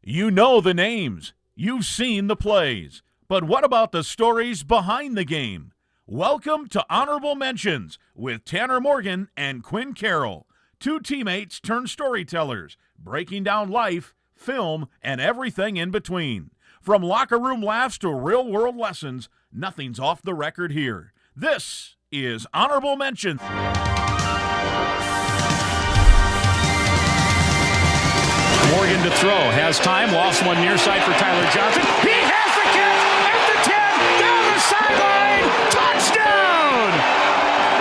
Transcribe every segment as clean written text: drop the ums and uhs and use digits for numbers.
You know the names. You've seen the plays. But what about the stories behind the game? Welcome to Honorable Mentions with Tanner Morgan and Quinn Carroll, two teammates turned storytellers, breaking down life, film, and everything in between. From locker room laughs to real-world lessons, nothing's off the record here. This is Honorable Mentions. Morgan to throw, has time, lost one near side for Tyler Johnson. He has the catch at the 10, down the sideline, touchdown!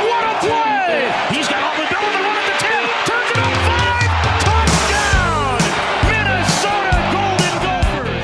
What a play! He's got all the double, the one at the 10, turns it up 5, touchdown! Minnesota Golden Gophers!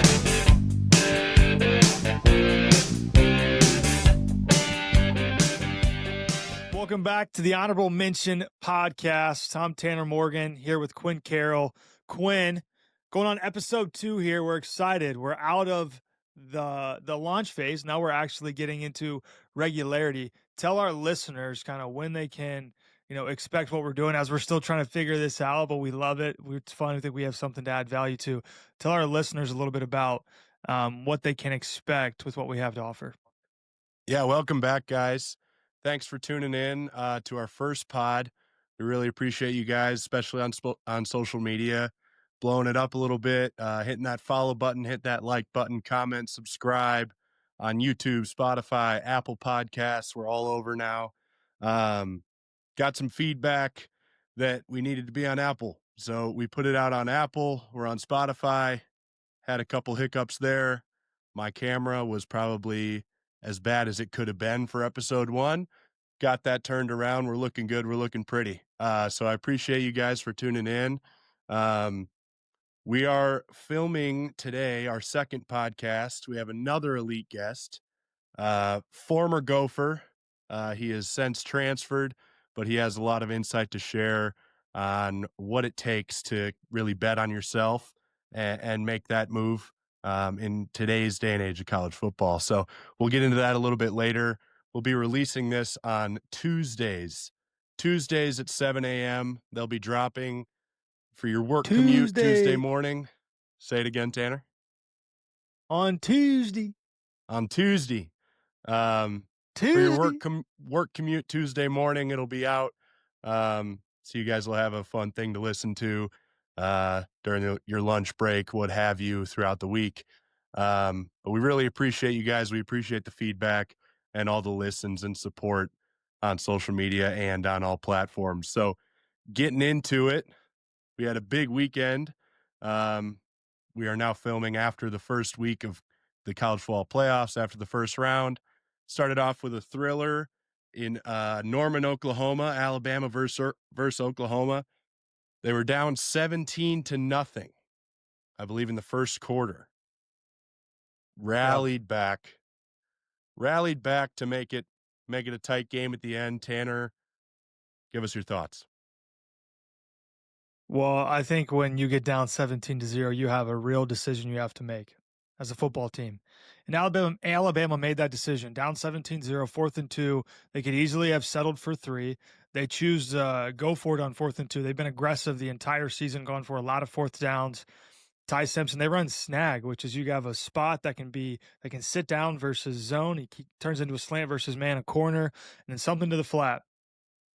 Welcome back to the Honorable Mention podcast. I'm Tanner Morgan here with Quinn Carroll. Quinn, going on episode 2 here. We're excited. We're out of the launch phase. Now we're actually getting into regularity. Tell our listeners kind of when they can, expect what we're doing, as we're still trying to figure this out, but we love it. It's fun. I think we have something to add value to. Tell our listeners a little bit about what they can expect with what we have to offer. Yeah, welcome back, guys. Thanks for tuning in to our first pod. We really appreciate you guys, especially on social media, blowing it up a little bit, hitting that follow button, hit that like button, comment, subscribe on YouTube, Spotify, Apple Podcasts. We're all over now. Got some feedback that we needed to be on Apple, so we put it out on Apple. We're on Spotify. Had a couple hiccups there. My camera was probably as bad as it could have been for episode 1. Got that turned around. We're looking good. We're looking pretty. So I appreciate you guys for tuning in. We are filming today our second podcast. We have another elite guest, former Gopher. He has since transferred, but he has a lot of insight to share on what it takes to really bet on yourself and make that move in today's day and age of college football. So we'll get into that a little bit later. We'll be releasing this on Tuesdays at 7 a.m. They'll be dropping for your work commute Tuesday morning. Say it again, Tanner. On Tuesday. For your work commute Tuesday morning, it'll be out. So you guys will have a fun thing to listen to during your lunch break, what have you, throughout the week. But we really appreciate you guys. We appreciate the feedback and all the listens and support on social media and on all platforms. So getting into it, we had a big weekend. We are now filming after the first week of the college football playoffs, after the first round. Started off with a thriller in Norman, Oklahoma, Alabama versus Oklahoma. They were down 17-0, I believe, in the first quarter. Rallied back to make it a tight game at the end. Tanner, give us your thoughts. Well, I think when you get down 17-0, you have a real decision you have to make as a football team. And Alabama made that decision. Down 17-0, 4th and 2. They could easily have settled for 3. They choose to go for it on 4th and 2. They've been aggressive the entire season, going for a lot of 4th downs. Ty Simpson, they run snag, which is you have a spot that can sit down versus zone. He turns into a slant versus man, a corner, and then something to the flat.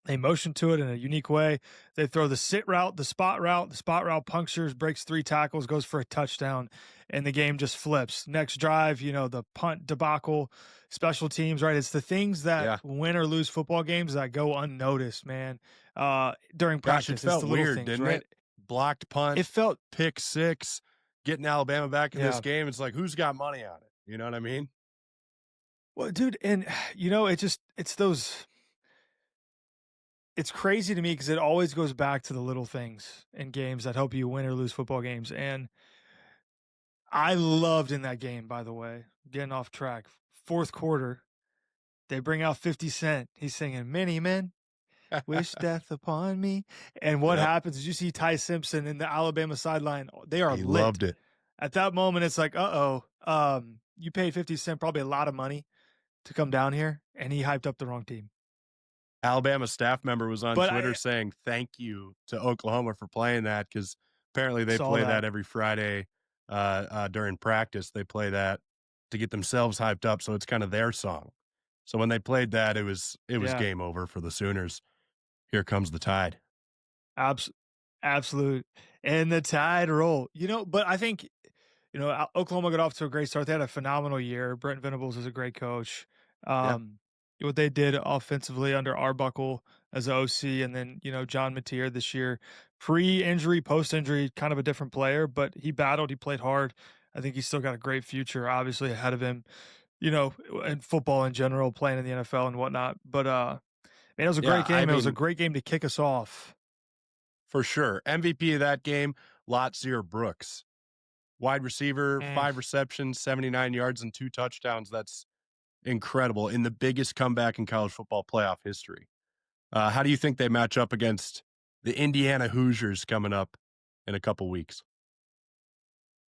They motion to it in a unique way. They throw the sit route, the spot route. The spot route punctures, breaks 3 tackles, goes for a touchdown, and the game just flips. Next drive, the punt debacle, special teams, right? It's the things that win or lose football games that go unnoticed, man. During practice, it felt it's the little weird, things, didn't right? it? Blocked punt. It felt pick 6, getting Alabama back in this game. It's like, who's got money on it? You know what I mean? Well, dude, and it's crazy to me because it always goes back to the little things in games that help you win or lose football games. And I loved in that game, by the way, getting off track, 4th quarter, they bring out 50 Cent. He's singing Many Men Wish Death Upon Me. And what happens is you see Ty Simpson in the Alabama sideline. They are He lit. loved it. At that moment, it's like, you paid 50 Cent probably a lot of money to come down here, and he hyped up the wrong team. Alabama staff member was on Twitter saying thank you to Oklahoma for playing that, because apparently they play that every Friday during practice. They play that to get themselves hyped up, so it's kind of their song. So when they played that, it was Yeah, game over for the Sooners. Here comes the Tide. abs- absolute. And the Tide roll. But I think Oklahoma got off to a great start. They had a phenomenal year. Brent Venables is a great coach. Yeah, What they did offensively under Arbuckle as the OC, and then John Mateer this year, pre-injury, post-injury, kind of a different player, but he battled. He played hard. I think he's still got a great future, obviously ahead of him. In football in general, playing in the NFL and whatnot. But man, it was a great yeah. I game. It was a mean, great game to kick us off. for sure. MVP of that game, Lotsier Brooks. Wide receiver, Mm. 5 receptions, 79 yards, and 2 touchdowns. That's incredible in the biggest comeback in college football playoff history. How do you think they match up against the Indiana Hoosiers coming up in a couple weeks?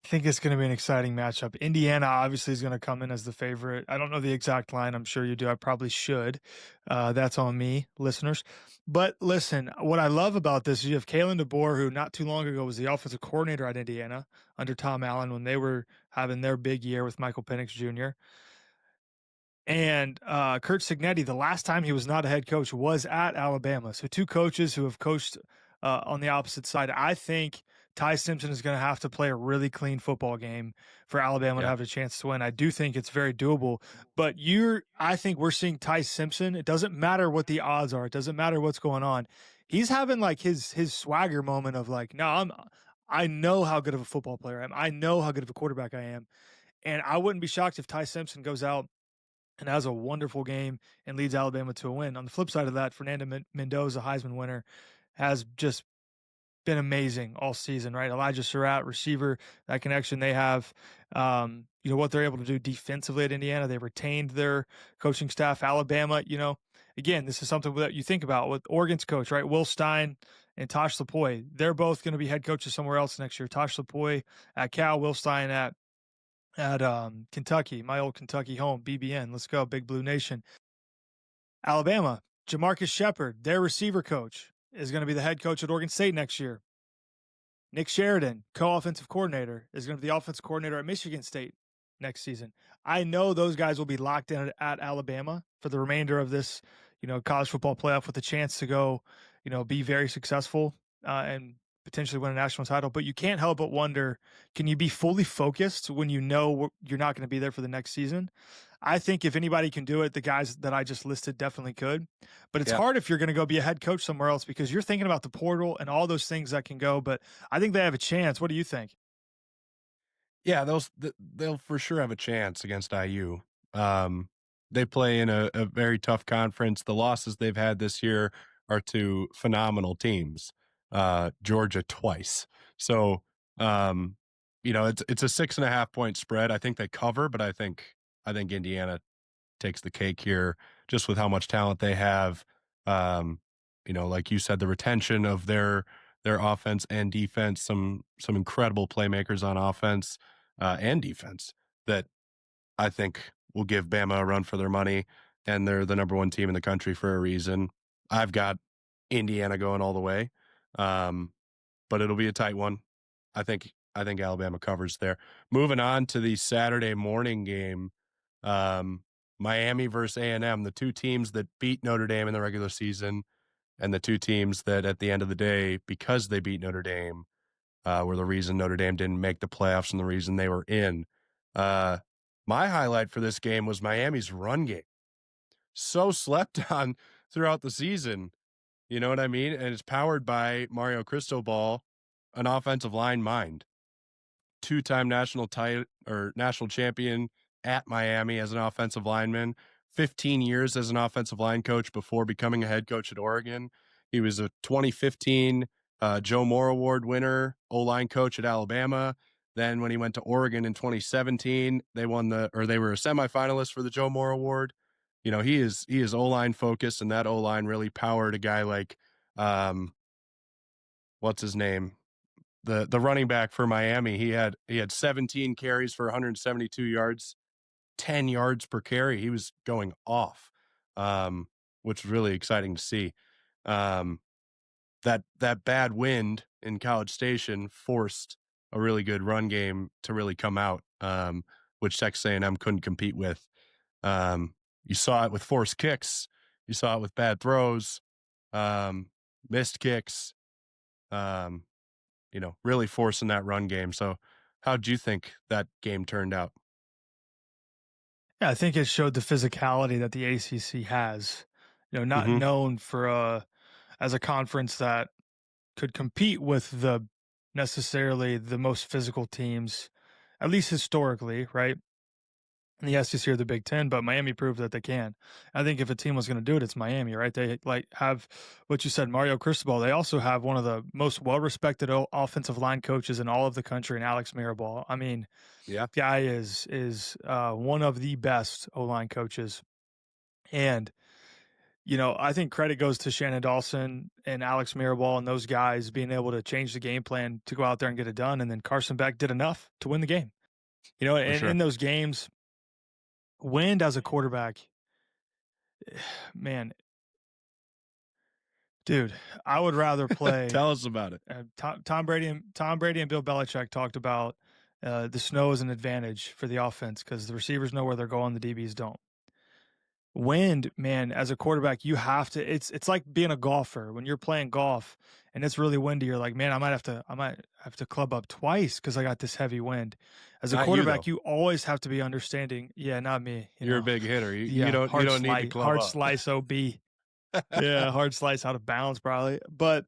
I think it's going to be an exciting matchup. Indiana obviously is going to come in as the favorite. I don't know the exact line. I'm sure you do. I probably should. That's on me, listeners. But listen, what I love about this is you have Kalen DeBoer, who not too long ago was the offensive coordinator at Indiana under Tom Allen when they were having their big year with Michael Penix Jr. And Kurt Signetti, the last time he was not a head coach was at Alabama. So two coaches who have coached on the opposite side. I think Ty Simpson is going to have to play a really clean football game for Alabama to Yeah. have a chance to win. I do think it's very doable. But I think we're seeing Ty Simpson. It doesn't matter what the odds are. It doesn't matter what's going on. He's having like his swagger moment of like, no, I know how good of a football player I am. I know how good of a quarterback I am. And I wouldn't be shocked if Ty Simpson goes out and has a wonderful game and leads Alabama to a win. On the flip side of that, Fernando Mendoza, Heisman winner, has just been amazing all season, right? Elijah Surratt, receiver, that connection they have. What they're able to do defensively at Indiana. They retained their coaching staff. Alabama, again, this is something that you think about with Oregon's coach, right? Will Stein and Tosh Lapoy. They're both going to be head coaches somewhere else next year. Tosh Lapoy at Cal, Will Stein at Kentucky, my old Kentucky home, BBN. Let's go, Big Blue Nation. Alabama, Jamarcus Shepard, their receiver coach, is going to be the head coach at Oregon State next year. Nick Sheridan, co-offensive coordinator, is going to be the offensive coordinator at Michigan State next season. I know those guys will be locked in at Alabama for the remainder of this, college football playoff with a chance to go, be very successful and potentially win a national title. But you can't help but wonder, can you be fully focused when you know you're not going to be there for the next season? I think if anybody can do it, the guys that I just listed definitely could. But it's hard if you're going to go be a head coach somewhere else because you're thinking about the portal and all those things that can go. But I think they have a chance. What do you think? Yeah, they'll for sure have a chance against IU. They play in a very tough conference. The losses they've had this year are to phenomenal teams. Georgia twice. So, it's a 6.5 point spread. I think they cover, but I think Indiana takes the cake here just with how much talent they have. Like you said, the retention of their offense and defense, some incredible playmakers on offense and defense that I think will give Bama a run for their money, and they're the number 1 team in the country for a reason. I've got Indiana going all the way, but it'll be a tight one. I think Alabama covers there. Moving on to the Saturday morning game, Miami versus A&M, the 2 teams that beat Notre Dame in the regular season, and the 2 teams that at the end of the day, because they beat Notre Dame, were the reason Notre Dame didn't make the playoffs and the reason they were in. My highlight for this game was Miami's run game. So slept on throughout the season. You know what I mean? And it's powered by Mario Cristobal, an offensive line mind. 2-time national champion at Miami as an offensive lineman, 15 years as an offensive line coach before becoming a head coach at Oregon. He was a 2015 Joe Moore Award winner, O-line coach at Alabama. Then when he went to Oregon in 2017, they were a semifinalist for the Joe Moore Award. He is O-line focused, and that O-line really powered a guy like what's his name? The running back for Miami. He had 17 carries for 172 yards, 10 yards per carry. He was going off, which was really exciting to see. That bad wind in College Station forced a really good run game to really come out, which Texas A&M couldn't compete with. You saw it with forced kicks. You saw it with bad throws, missed kicks, really forcing that run game. So how'd you think that game turned out? Yeah, I think it showed the physicality that the ACC has. Not Mhm. known for as a conference that could compete with the necessarily the most physical teams, at least historically, right? In the SEC or the Big Ten, but Miami proved that they can. I think if a team was going to do it, it's Miami, right? They have what you said, Mario Cristobal. They also have one of the most well-respected offensive line coaches in all of the country, and Alex Mirabal. I mean, Yeah. guy is one of the best O-line coaches, and I think credit goes to Shannon Dawson and Alex Mirabal and those guys being able to change the game plan to go out there and get it done. And then Carson Beck did enough to win the game. For And sure. in those games, Wind as a quarterback, man, dude, I would rather play. Tell us about it. Tom Brady and Bill Belichick talked about the snow is an advantage for the offense because the receivers know where they're going, the DBs don't. Wind, man, as a quarterback, you have to. It's like being a golfer when you're playing golf and it's really windy. You're like, man, I might have to club up twice because I got this heavy wind. As a Not you, quarterback, though. you always have to be understanding. Yeah, not me. You're a big hitter. You don't need to club hard up. slice OB. Yeah, hard slice out of bounds probably. But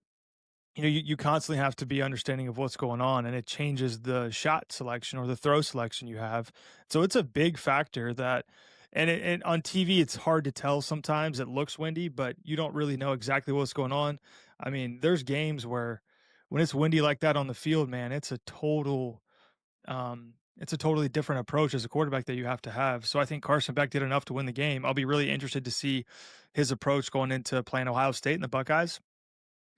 you constantly have to be understanding of what's going on, and it changes the shot selection or the throw selection you have. So it's a big factor that, and on TV it's hard to tell sometimes. It looks windy, but you don't really know exactly what's going on. I mean, there's games where when it's windy like that on the field, man, it's a totally different approach as a quarterback that you have to have. So I think Carson Beck did enough to win the game. I'll be really interested to see his approach going into playing Ohio State and the Buckeyes.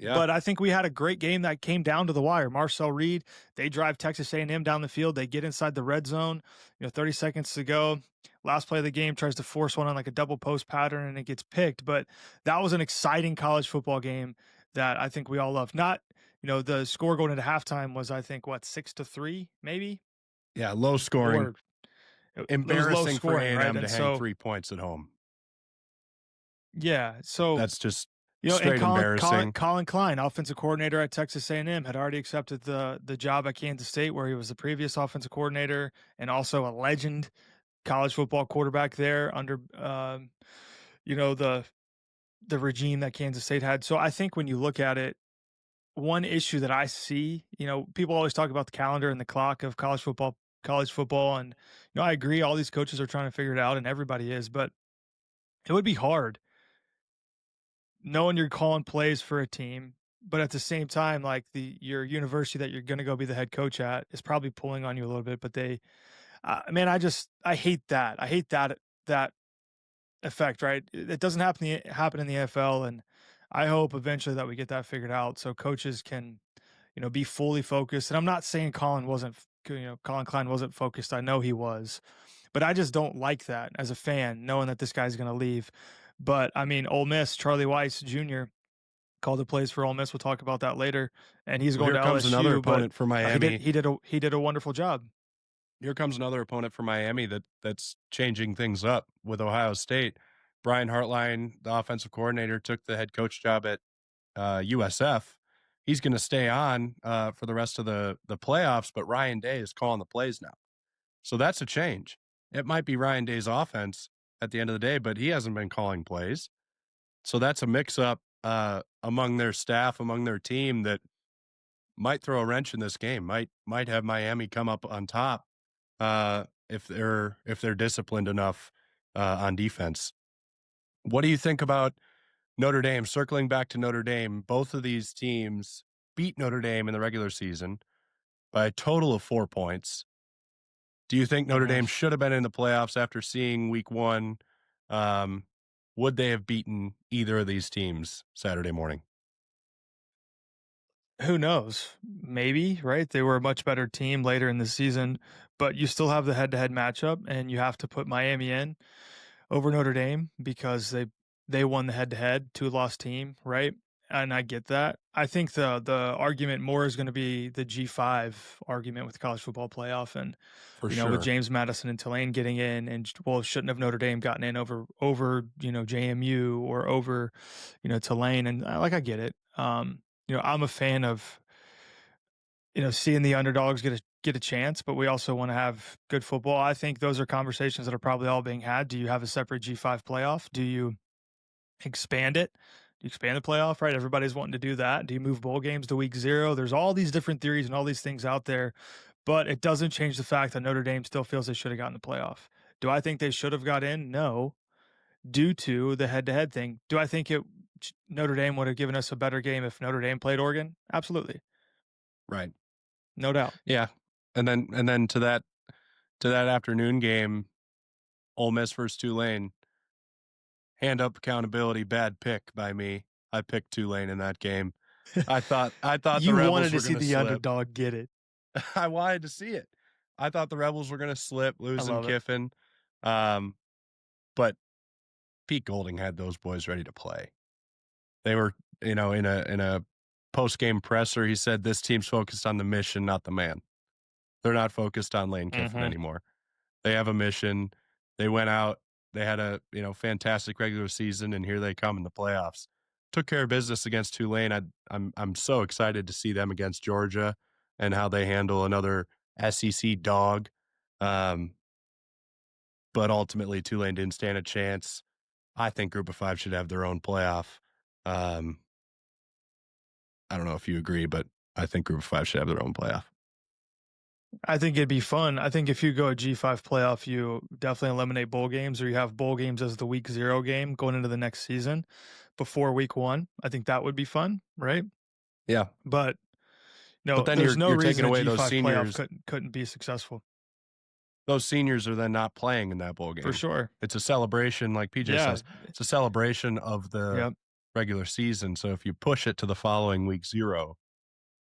Yeah. But I think we had a great game that came down to the wire. Marcel Reed, they drive Texas A&M down the field. They get inside the red zone, 30 seconds to go. Last play of the game tries to force one on like a double post pattern and it gets picked. But that was an exciting college football game that I think we all loved. Not, the score going into halftime was, I think, 6-3, maybe? Yeah, low scoring. Or Embarrassing for A&M right? to hang 3 points at home. Yeah, so that's just and straight embarrassing. Colin Klein, offensive coordinator at Texas A&M, had already accepted the job at Kansas State, where he was the previous offensive coordinator and also a legend college football quarterback there under the regime that Kansas State had. So I think when you look at it, one issue that I see, people always talk about the calendar and the clock of college football, and I agree, all these coaches are trying to figure it out, and everybody is, but it would be hard knowing you're calling plays for a team, but at the same time, like your university that you're going to go be the head coach at is probably pulling on you a little bit. But I hate that. I hate that effect. Right? It doesn't happen in the NFL, and I hope eventually that we get that figured out so coaches can, be fully focused. And I'm not saying Colin Klein wasn't focused. I know he was, but I just don't like that as a fan, knowing that this guy's going to leave. But I mean, Ole Miss, Charlie Weiss Jr. called the plays for Ole Miss. We'll talk about that later. And he's going Here to comes LSU. Another opponent for Miami. He did a wonderful job. Here comes another opponent for Miami that's changing things up with Ohio State. Brian Hartline, the offensive coordinator, took the head coach job at USF. He's going to stay on for the rest of the playoffs, but Ryan Day is calling the plays now. So that's a change. It might be Ryan Day's offense at the end of the day, but he hasn't been calling plays. So that's a mix-up among their staff, among their team that might throw a wrench in this game. Might have Miami come up on top if they're disciplined enough on defense. What do you think about Notre Dame? Circling back to Notre Dame, both of these teams beat Notre Dame in the regular season by a total of 4 points. Do you think Notre Dame should have been in the playoffs after seeing week one? Would they have beaten either of these teams Saturday morning? Who knows? Maybe, right? They were a much better team later in the season, but you still have the head-to-head matchup, and you have to put Miami in over Notre Dame because they won the head-to-head, 2-loss team, right? and I get that. I think the argument more is going to be the G5 argument with the college football playoff, and For with sure. James Madison and Tulane getting in, and shouldn't have Notre Dame gotten in over JMU or over Tulane, and I get it. I'm a fan of seeing the underdogs get a chance, but we also want to have good football. I think those are conversations that are probably all being had. Do you have a separate G5 playoff? Do you expand it? Do you expand the playoff, right? Everybody's wanting to do that. Do you move bowl games to week 0? There's all these different theories and all these things out there, but it doesn't change the fact that Notre Dame still feels they should have gotten the playoff. Do I think they should have got in? No, due to the head-to-head thing. Do I think Notre Dame would have given us a better game if Notre Dame played Oregon? Absolutely. Right. No doubt. Yeah. And then to that afternoon game, Ole Miss versus Tulane. Hand up accountability, bad pick by me. I picked Tulane in that game. I thought You the Rebels wanted to were see gonna the slip. underdog get it. I wanted to see it. I thought the Rebels were going to slip, losing love it. Kiffin. But Pete Golding had those boys ready to play. They were, in a post-game presser, he said, this team's focused on the mission, not the man. They're not focused on Lane Kiffin anymore. They have a mission. They went out. They had a fantastic regular season, and here they come in the playoffs. Took care of business against Tulane. I'm so excited to see them against Georgia and how they handle another SEC dog. But ultimately, Tulane didn't stand a chance. I think Group of 5 should have their own playoff. I don't know if you agree, but I think Group of 5 should have their own playoff. I think it'd be fun. I think if you go a G5 playoff, you definitely eliminate bowl games, or you have bowl games as the week 0 game going into the next season before week 1. I think that would be fun, right? Yeah. But no, But then there's you're reason taking away a G5 those seniors. playoff couldn't be successful. Those seniors are then not playing in that bowl game. For sure. It's a celebration, like PJ says. It's a celebration of the regular season. So if you push it to the following week 0,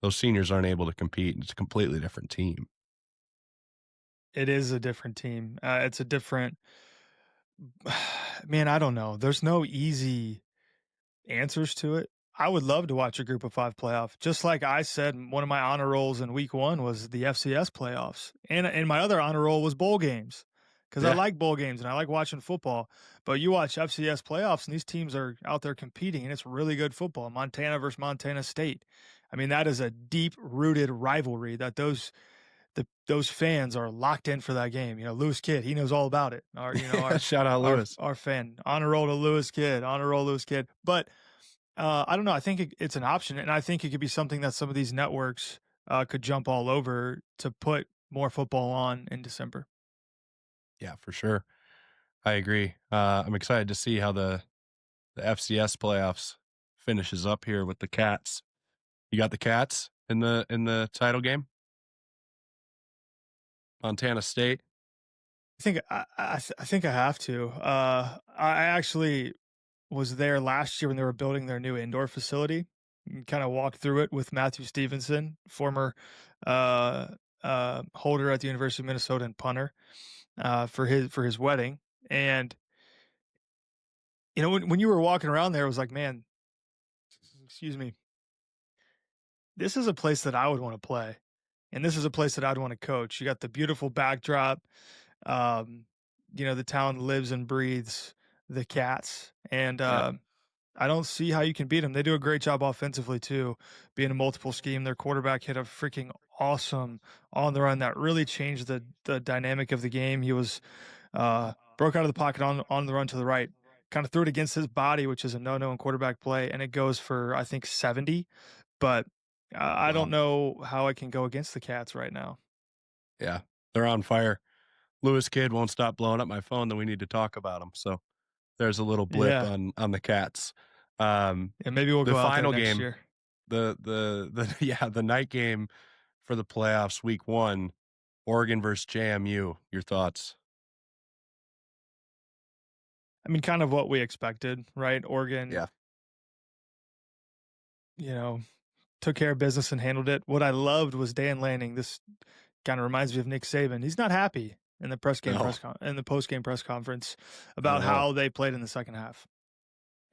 those seniors aren't able to compete. It's a completely different team. It is a different team. It's a different man, I don't know. There's no easy answers to it. I would love to watch a Group of 5 playoff. Just like I said, one of my honor rolls in week 1 was the FCS playoffs. And my other honor roll was bowl games, because I like bowl games and I like watching football. But you watch FCS playoffs and these teams are out there competing, and it's really good football. Montana versus Montana State. I mean, that is a deep-rooted rivalry that those fans are locked in for that game. Lewis Kidd, he knows all about it. Shout out Lewis. Our fan. Honor roll to Lewis Kidd. Honor roll Lewis Kidd. But I don't know. I think it's an option, and I think it could be something that some of these networks could jump all over to put more football on in December. Yeah, for sure. I agree. I'm excited to see how the FCS playoffs finishes up here with the Cats. You got the Cats in the title game? Montana State. I think I have to. I actually was there last year when they were building their new indoor facility. Kind of walked through it with Matthew Stevenson, former holder at the University of Minnesota and punter, for his wedding. And when you were walking around there, it was like, man, excuse me, this is a place that I would want to play. And this is a place that I'd want to coach. You got the beautiful backdrop. The town lives and breathes the Cats. And I don't see how you can beat them. They do a great job offensively, too, being a multiple scheme. Their quarterback hit a freaking awesome on the run that really changed the dynamic of the game. He was broke out of the pocket on the run to the right, kind of threw it against his body, which is a no-no in quarterback play, and it goes for, I think, 70. But I don't know how I can go against the Cats right now. Yeah, they're on fire. Lewis Kidd won't stop blowing up my phone, then we need to talk about them. So there's a little blip on the Cats. Maybe we'll go out there next year. The night game for the playoffs, week 1, Oregon versus JMU. Your thoughts? I mean, kind of what we expected, right? Oregon, took care of business and handled it. What I loved was Dan Lanning. This kind of reminds me of Nick Saban. He's not happy in the post-game press conference about how they played in the second half.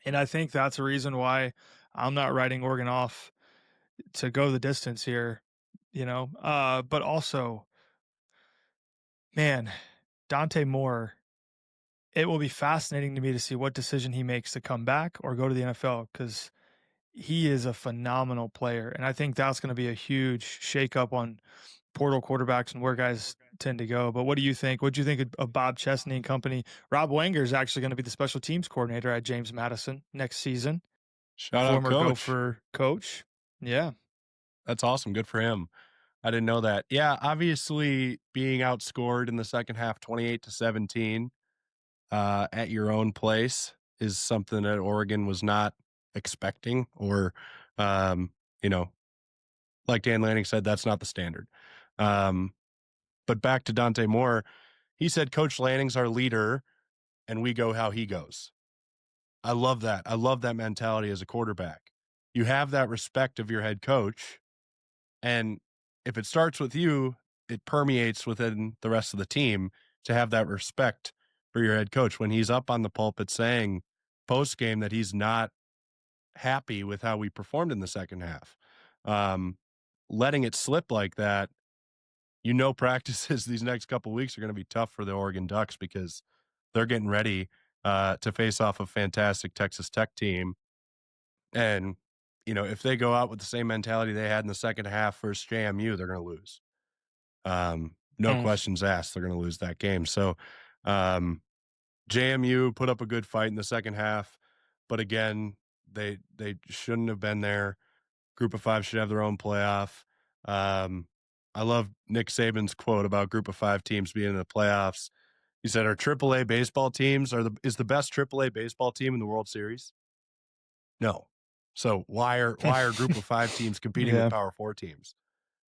And I think that's a reason why I'm not writing Oregon off to go the distance here, but also, man, Dante Moore, it will be fascinating to me to see what decision he makes to come back or go to the NFL, because he is a phenomenal player. And I think that's going to be a huge shakeup on portal quarterbacks and where guys tend to go. But what do you think? What do you think of Bob Chesney and company? Rob Wenger is actually going to be the special teams coordinator at James Madison next season. Shout out, Former coach. Gopher coach. Yeah. That's awesome. Good for him. I didn't know that. Yeah, obviously being outscored in the second half 28-17 at your own place is something that Oregon was not expecting, or like Dan Lanning said, that's not the standard. But back to Dante Moore, he said Coach Lanning's our leader and we go how he goes. I love that. I love that mentality as a quarterback. You have that respect of your head coach, and if it starts with you, it permeates within the rest of the team to have that respect for your head coach. When he's up on the pulpit saying post game that he's not happy with how we performed in the second half, letting it slip like that, practices these next couple of weeks are going to be tough for the Oregon Ducks, because they're getting ready to face off a fantastic Texas Tech team. And, if they go out with the same mentality they had in the second half versus JMU, they're going to lose. No questions asked. They're going to lose that game. So JMU put up a good fight in the second half, but again, they shouldn't have been there. Group of Five should have their own playoff. I love Nick Saban's quote about Group of Five teams being in the playoffs. He said, "Our AAA baseball teams is the best AAA baseball team in the World Series." No. So why are Group of Five teams competing with Power Four teams?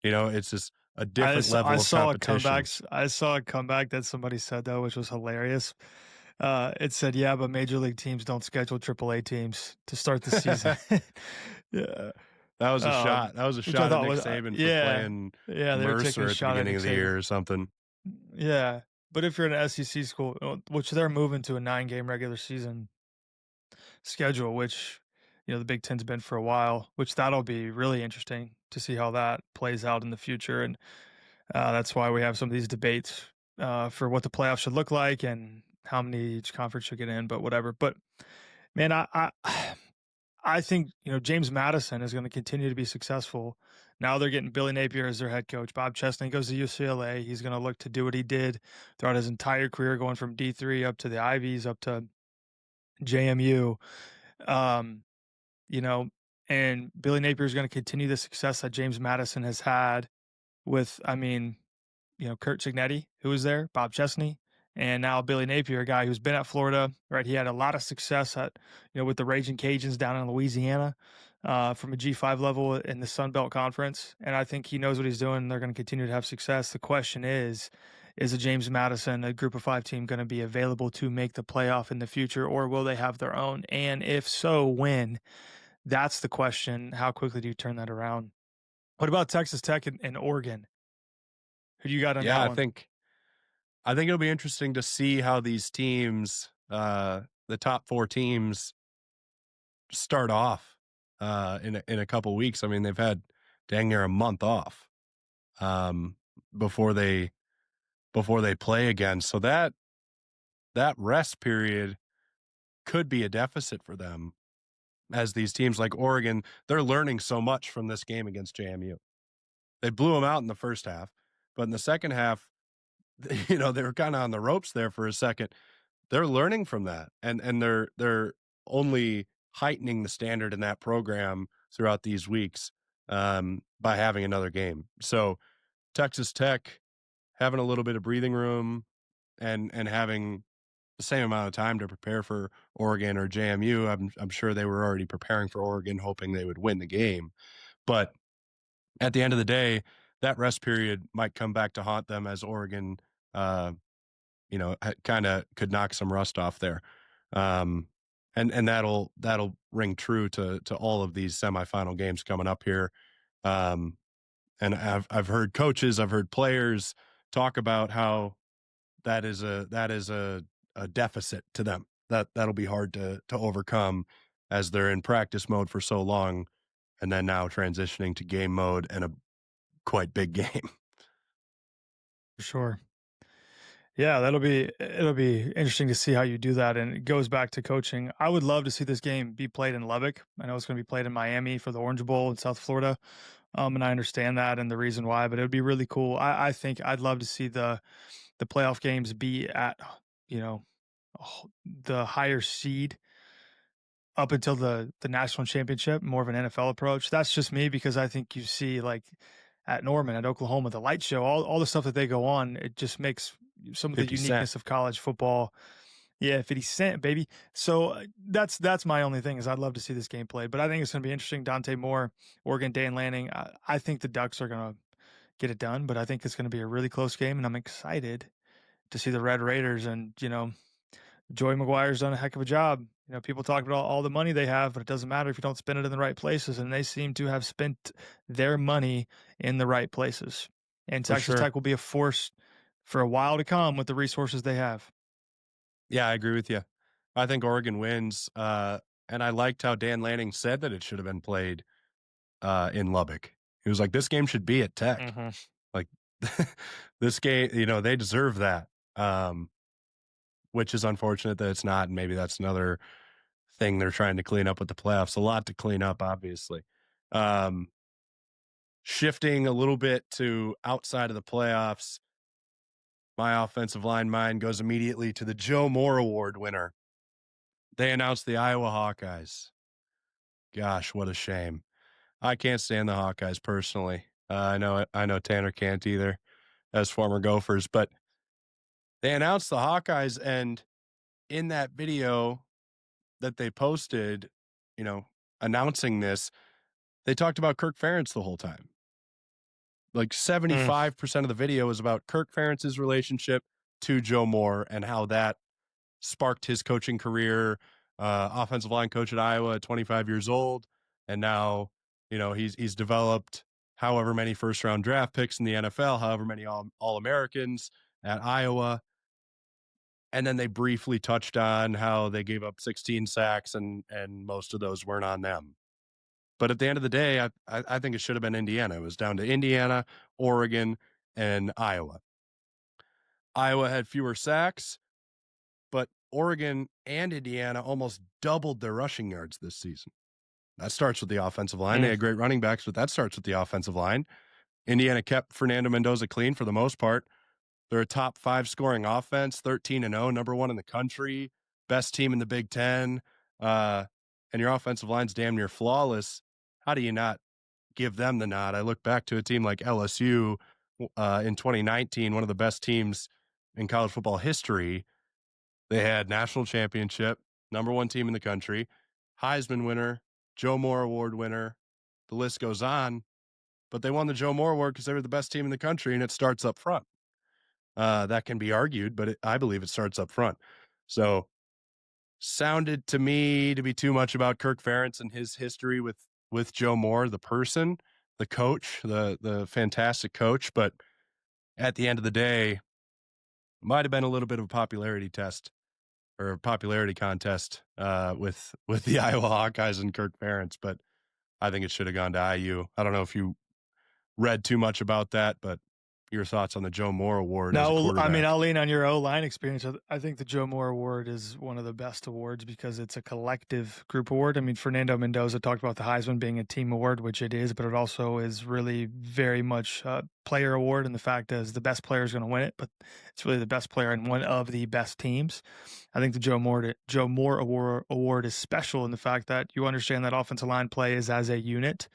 It's just a different level of competition. I saw a comeback that somebody said, though, which was hilarious. It said, "Yeah, but major league teams don't schedule AAA teams to start the season." Yeah. That was a shot. That was a shot at Nick Saban for playing they were taking Mercer a at the shot beginning of the year or something. Yeah. But if you're an SEC school, which they're moving to a 9-game regular season schedule, which, the Big Ten's been for a while, which that'll be really interesting to see how that plays out in the future. And that's why we have some of these debates for what the playoffs should look like and how many each conference should get in, but whatever. But man, I think, James Madison is going to continue to be successful. Now they're getting Billy Napier as their head coach. Bob Chesney goes to UCLA. He's going to look to do what he did throughout his entire career, going from D3 up to the Ivies, up to JMU. And Billy Napier is going to continue the success that James Madison has had with, Kurt Cignetti, who was there, Bob Chesney, and now Billy Napier, a guy who's been at Florida, right? He had a lot of success with the Raging Cajuns down in Louisiana from a G5 level in the Sun Belt Conference. And I think he knows what he's doing. They're going to continue to have success. The question is a James Madison, a Group of Five team, going to be available to make the playoff in the future, or will they have their own? And if so, when? That's the question. How quickly do you turn that around? What about Texas Tech and Oregon? Who do you got on that one? I think it'll be interesting to see how these teams, the top four teams, start off in a couple weeks. I mean, they've had dang near a month off before they play again. So that rest period could be a deficit for them, as these teams like Oregon, they're learning so much from this game against JMU. They blew them out in the first half, but in the second half, they were kind of on the ropes there for a second. They're learning from that, and they're only heightening the standard in that program throughout these weeks by having another game. So Texas Tech having a little bit of breathing room and having the same amount of time to prepare for Oregon or JMU. I'm sure they were already preparing for Oregon, hoping they would win the game. But at the end of the day, that rest period might come back to haunt them, as Oregon, kind of could knock some rust off there. And that'll ring true to all of these semifinal games coming up here. And I've heard coaches, I've heard players talk about how that is a deficit to them. That'll be hard to overcome as they're in practice mode for so long, and then now transitioning to game mode and a quite big game. For sure. Yeah, it'll be interesting to see how you do that. And it goes back to coaching. I would love to see this game be played in Lubbock. I know it's going to be played in Miami for the Orange Bowl in South Florida. And I understand that and the reason why, but it would be really cool. I think I'd love to see the playoff games be at, you know, the higher seed up until the national championship, more of an NFL approach. That's just me because I think you see like at Norman, at Oklahoma, the light show, all the stuff that they go on, it just makes some of the 50 Cent. uniqueness of college football. Yeah, 50 Cent, baby. So that's my only thing is I'd love to see this game played, but I think it's going to be interesting. Dante Moore, Oregon, Dan Lanning. I think the Ducks are going to get it done, but I think it's going to be a really close game, and I'm excited to see the Red Raiders. And Joey McGuire's done a heck of a job. People talk about all the money they have, but it doesn't matter if you don't spend it in the right places. And they seem to have spent their money in the right places. And Texas Tech will be a force for a while to come with the resources they have. Yeah, I agree with you. I think Oregon wins. And I liked how Dan Lanning said that it should have been played in Lubbock. He was like, this game should be at Tech. Mm-hmm. Like this game, they deserve that. Which is unfortunate that it's not. And maybe that's another thing they're trying to clean up with the playoffs. A lot to clean up, obviously. Shifting a little bit to outside of the playoffs, my offensive line mind goes immediately to the Joe Moore Award winner. They announced the Iowa Hawkeyes. Gosh, what a shame. I can't stand the Hawkeyes personally. I know Tanner can't either as former Gophers, but they announced the Hawkeyes, and in that video that they posted, announcing this, they talked about Kirk Ferentz the whole time. Like 75% of the video was about Kirk Ferentz's relationship to Joe Moore and how that sparked his coaching career. Offensive line coach at Iowa, 25 years old, and now he's developed however many first round draft picks in the NFL, however many All-Americans at Iowa. And then they briefly touched on how they gave up 16 sacks and most of those weren't on them. But at the end of the day, I think it should have been Indiana. It was down to Indiana, Oregon, and Iowa. Iowa had fewer sacks, but Oregon and Indiana almost doubled their rushing yards this season. That starts with the offensive line. They had great running backs, but that starts with the offensive line. Indiana kept Fernando Mendoza clean for the most part. They're a top 5 scoring offense, 13-0, number 1 in the country, best team in the Big Ten. And your offensive line's damn near flawless. How do you not give them the nod? I look back to a team like LSU in 2019, one of the best teams in college football history. They had national championship, number 1 team in the country, Heisman winner, Joe Moore Award winner. The list goes on. But they won the Joe Moore Award because they were the best team in the country, and it starts up front. That can be argued, but I believe it starts up front. So sounded to me to be too much about Kirk Ferentz and his history with Joe Moore, the person, the coach, the fantastic coach. But at the end of the day, it might have been a little bit of a popularity test or a popularity contest with the Iowa Hawkeyes and Kirk Ferentz. But I think it should have gone to IU. I don't know if you read too much about that, but your thoughts on the Joe Moore Award? No, I mean, I'll lean on your O-line experience. I think the Joe Moore Award is one of the best awards because it's a collective group award. I mean, Fernando Mendoza talked about the Heisman being a team award, which it is, but it also is really very much a player award. And the fact is the best player is going to win it, but it's really the best player in one of the best teams. I think the Joe Moore Award is special in the fact that you understand that offensive line play is as a unit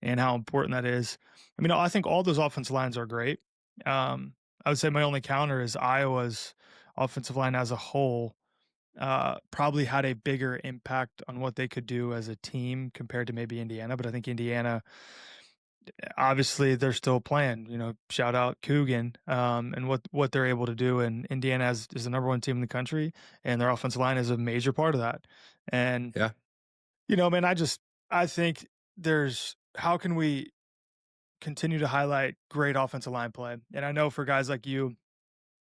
and how important that is. I mean, I think all those offensive lines are great. I would say my only counter is Iowa's offensive line as a whole probably had a bigger impact on what they could do as a team compared to maybe Indiana. But I think Indiana, obviously, they're still playing. Shout out Coogan and what they're able to do. And Indiana is the number 1 team in the country, and their offensive line is a major part of that. And yeah, man, I think how can we continue to highlight great offensive line play? And I know for guys like you,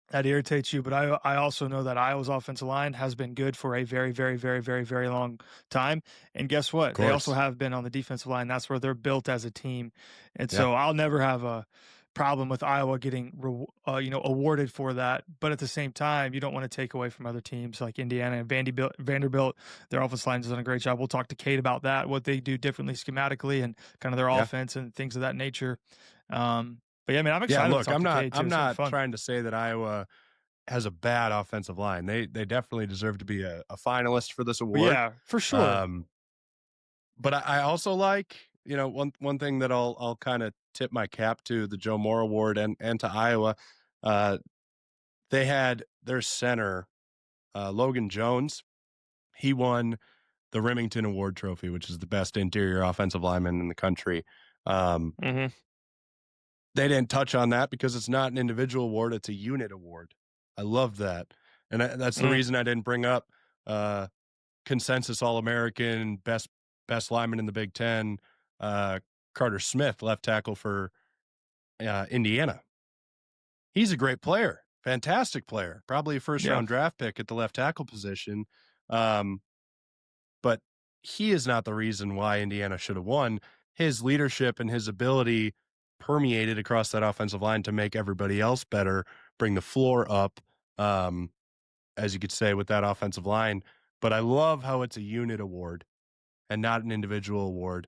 that irritates you, but I also know that Iowa's offensive line has been good for a very, very, very, very, very long time. And guess what? They also have been on the defensive line. That's where they're built as a team. And Yeah. so I'll never have a problem with Iowa getting awarded for that. But at the same time, you don't want to take away from other teams like Indiana and Vanderbilt. Their offensive line has done a great job. We'll talk to Cade about that, what they do differently schematically and kind of their offense and things of that nature. But yeah, I mean, I'm excited. Yeah, look, to talk I'm to not Cade, too. I'm It's gonna be not fun. trying to say that Iowa has a bad offensive line. They definitely deserve to be a finalist for this award. Yeah, for sure. But I also like, one thing that I'll kind of tip my cap to the Joe Moore Award and to Iowa. They had their center, Logan Jones. He won the Remington Award trophy, which is the best interior offensive lineman in the country. Mm-hmm. They didn't touch on that because it's not an individual award; it's a unit award. I love that, and that's the reason I didn't bring up consensus All-American, best lineman in the Big Ten, Carter Smith, left tackle for Indiana. He's a great player, fantastic player, probably a first-round draft pick at the left tackle position. But he is not the reason why Indiana should have won. His leadership and his ability permeated across that offensive line to make everybody else better, bring the floor up, as you could say, with that offensive line. But I love how it's a unit award and not an individual award.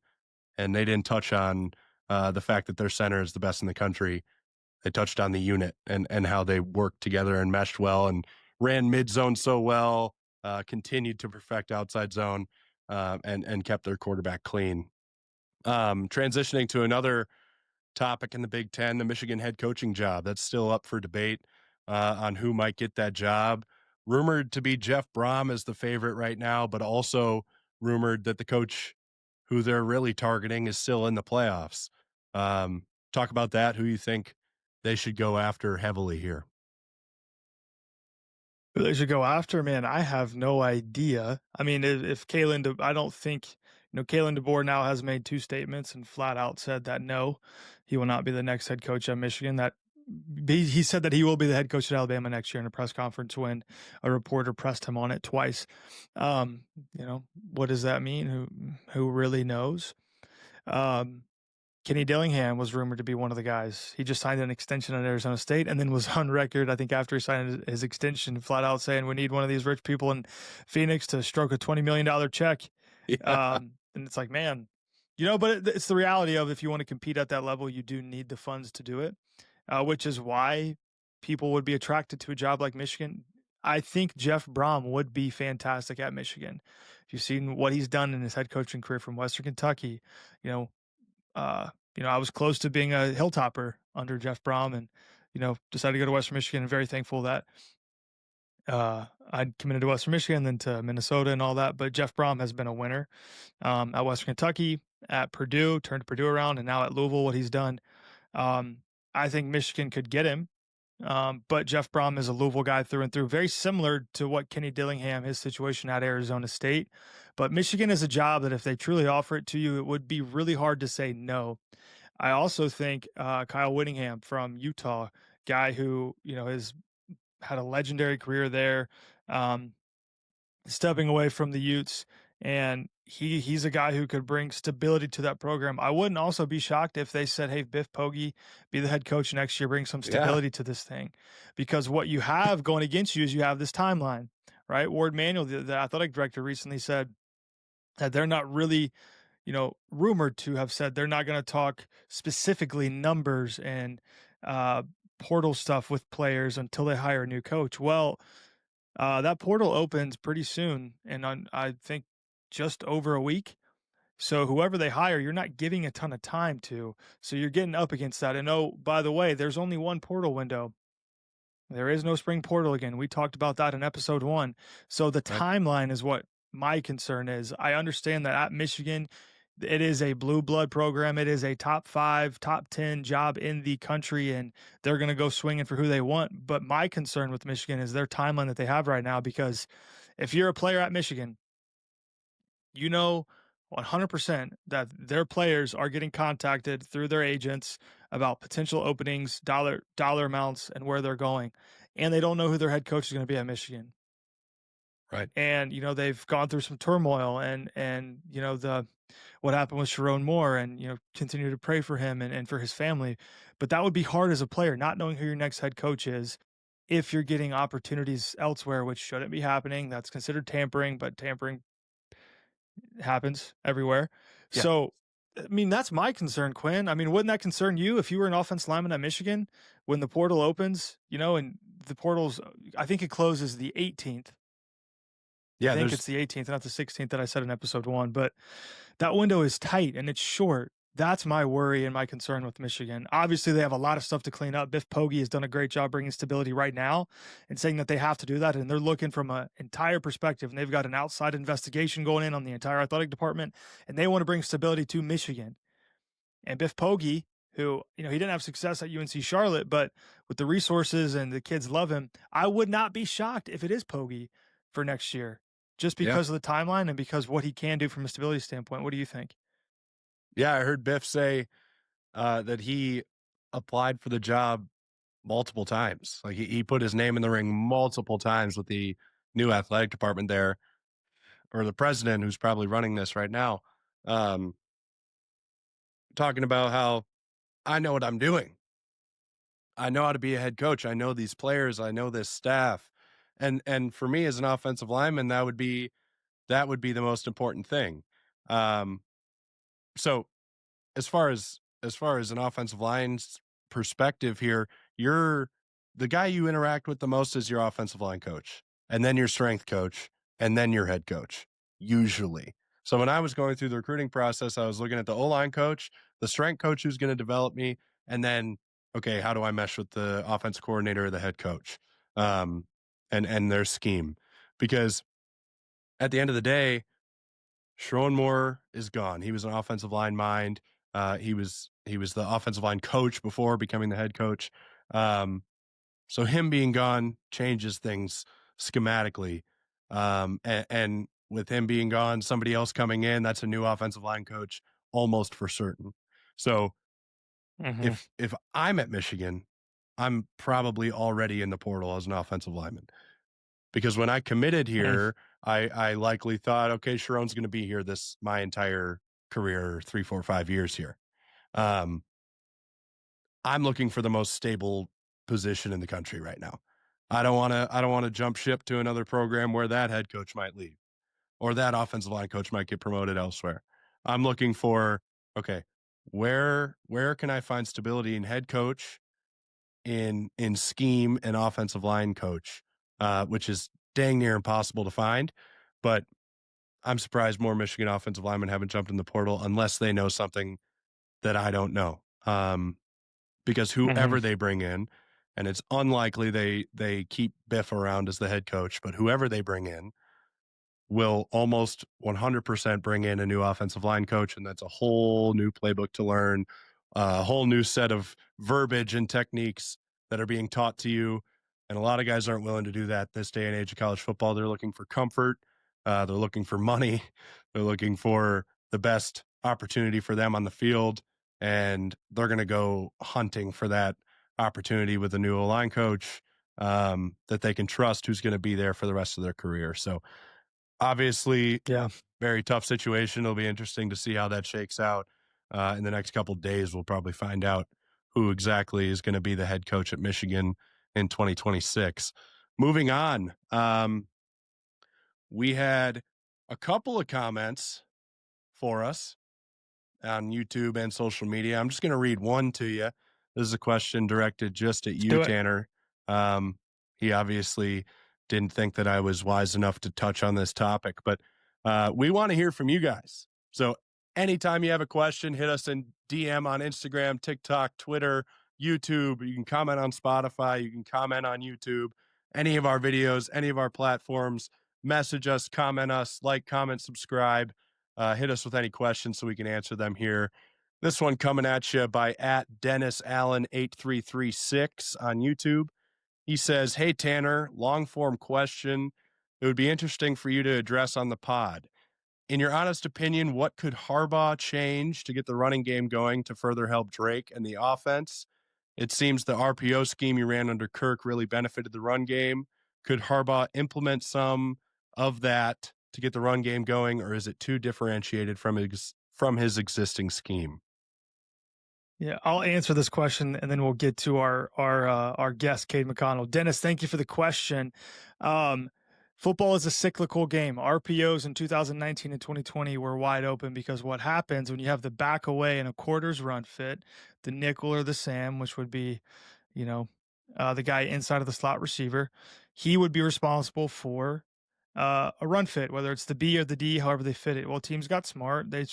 And they didn't touch on the fact that their center is the best in the country. They touched on the unit and how they worked together and meshed well and ran mid-zone so well, continued to perfect outside zone, and kept their quarterback clean. Transitioning to another topic in the Big Ten, the Michigan head coaching job. That's still up for debate on who might get that job. Rumored to be Jeff Brom as the favorite right now, but also rumored that the coach who they're really targeting is still in the playoffs. Talk about that. Who you think they should go after heavily here? Who they should go after, man, I have no idea. I mean, if Kalen, I don't think, Kalen DeBoer now has made 2 statements and flat out said that no, he will not be the next head coach at Michigan. That he said that he will be the head coach at Alabama next year in a press conference when a reporter pressed him on it twice. What does that mean? Who really knows? Kenny Dillingham was rumored to be one of the guys. He just signed an extension at Arizona State and then was on record, I think, after he signed his extension, flat out saying we need one of these rich people in Phoenix to stroke a $20 million check. Yeah. And it's like, man, but it's the reality of if you want to compete at that level, you do need the funds to do it, which is why people would be attracted to a job like Michigan. I think Jeff Brom would be fantastic at Michigan. If you've seen what he's done in his head coaching career from Western Kentucky, I was close to being a hilltopper under Jeff Brom and, decided to go to Western Michigan and very thankful that I'd committed to Western Michigan, then to Minnesota and all that. But Jeff Brom has been a winner at Western Kentucky, at Purdue, turned Purdue around, and now at Louisville, what he's done. I think Michigan could get him. But Jeff Brom is a Louisville guy through and through, very similar to what Kenny Dillingham, his situation at Arizona State. But Michigan is a job that if they truly offer it to you, it would be really hard to say no. I also think Kyle Whittingham from Utah, guy who, has had a legendary career there, stepping away from the Utes, and he's a guy who could bring stability to that program. I wouldn't also be shocked if they said, hey, Biff Poggi, be the head coach next year, bring some stability to this thing. Because what you have going against you is you have this timeline, right? Ward Manuel, the athletic director, recently said that they're not really, rumored to have said they're not going to talk specifically numbers and portal stuff with players until they hire a new coach. Well, that portal opens pretty soon, and I think just over a week. So whoever they hire, you're not giving a ton of time to. So you're getting up against that. And oh, by the way, there's only one portal window. There is no spring portal again. We talked about that in episode 1. So the timeline is what my concern is. I understand that at Michigan, it is a blue blood program. It is a top 5, top 10 job in the country, and they're going to go swinging for who they want. But my concern with Michigan is their timeline that they have right now, because if you're a player at Michigan, 100% that their players are getting contacted through their agents about potential openings, dollar amounts, and where they're going. and they don't know who their head coach is going to be at Michigan. Right. And, they've gone through some turmoil and, what happened with Sharon Moore and, continue to pray for him and for his family. But that would be hard as a player, not knowing who your next head coach is if you're getting opportunities elsewhere, which shouldn't be happening. That's considered tampering, but tampering happens everywhere. Yeah. So, I mean, that's my concern, Quinn. I mean, wouldn't that concern you if you were an offense lineman at Michigan when the portal opens, and the portal's, I think it closes the 18th. Yeah, I think it's the 18th, not the 16th that I said in episode 1, but that window is tight and it's short. That's my worry and my concern with Michigan. Obviously, they have a lot of stuff to clean up. Biff Poggi has done a great job bringing stability right now and saying that they have to do that. And they're looking from an entire perspective. And they've got an outside investigation going in on the entire athletic department. And they want to bring stability to Michigan. And Biff Poggi, who, he didn't have success at UNC Charlotte, but with the resources and the kids love him, I would not be shocked if it is Poggi for next year, just because of the timeline and because what he can do from a stability standpoint. What do you think? Yeah, I heard Biff say that he applied for the job multiple times. Like he put his name in the ring multiple times with the new athletic department there, or the president who's probably running this right now, talking about how I know what I'm doing. I know how to be a head coach. I know these players. I know this staff. And for me as an offensive lineman, that would be the most important thing. So as far as an offensive line's perspective here, you're the guy you interact with the most is your offensive line coach, and then your strength coach, and then your head coach, usually. So when I was going through the recruiting process, I was looking at the O-line coach, the strength coach who's going to develop me, and then, okay, how do I mesh with the offensive coordinator or the head coach, and their scheme? Because at the end of the day, Sharon Moore is gone. He was an offensive line mind. He was the offensive line coach before becoming the head coach. So him being gone changes things schematically. And with him being gone, somebody else coming in, that's a new offensive line coach almost for certain. So if I'm at Michigan, I'm probably already in the portal as an offensive lineman. Because when I committed here, I likely thought, okay, Sharon's going to be here my entire career, 3, 4, 5 years here. I'm looking for the most stable position in the country right now. I don't want to jump ship to another program where that head coach might leave or that offensive line coach might get promoted elsewhere. I'm looking for, okay, where can I find stability in head coach, in scheme, and offensive line coach, which is dang near impossible to find. But I'm surprised more Michigan offensive linemen haven't jumped in the portal unless they know something that I don't know. Because whoever they bring in, and it's unlikely they keep Biff around as the head coach, but whoever they bring in will almost 100% bring in a new offensive line coach, and that's a whole new playbook to learn, a whole new set of verbiage and techniques that are being taught to you. And a lot of guys aren't willing to do that this day and age of college football. They're looking for comfort. They're looking for money. They're looking for the best opportunity for them on the field. And they're going to go hunting for that opportunity with a new O-line coach that they can trust, who's going to be there for the rest of their career. So obviously, very tough situation. It'll be interesting to see how that shakes out. In the next couple of days, we'll probably find out who exactly is going to be the head coach at Michigan in 2026. Moving on, we had a couple of comments for us on YouTube and social media. I'm just going to read one to you. This is a question directed just at you, Tanner. He obviously didn't think that I was wise enough to touch on this topic, but we want to hear from you guys. So anytime you have a question, hit us in DM on Instagram, TikTok, Twitter, YouTube. You can comment on Spotify. You can comment on YouTube. Any of our videos, any of our platforms, message us, comment us, like, comment, subscribe. Hit us with any questions so we can answer them here. This one coming at you by @DennisAllen8336 on YouTube. He says, hey, Tanner, long form question. It would be interesting for you to address on the pod. In your honest opinion, what could Harbaugh change to get the running game going to further help Drake and the offense? It seems the RPO scheme you ran under Kirk really benefited the run game. Could Harbaugh implement some of that to get the run game going, or is it too differentiated from his existing scheme? Yeah, I'll answer this question and then we'll get to our guest, Cade McConnell. Dennis, thank you for the question. Football is a cyclical game. RPOs in 2019 and 2020 were wide open because what happens when you have the back away and a quarters run fit, the nickel or the Sam, which would be, the guy inside of the slot receiver, he would be responsible for a run fit, whether it's the B or the D, however they fit it. Well, teams got smart. They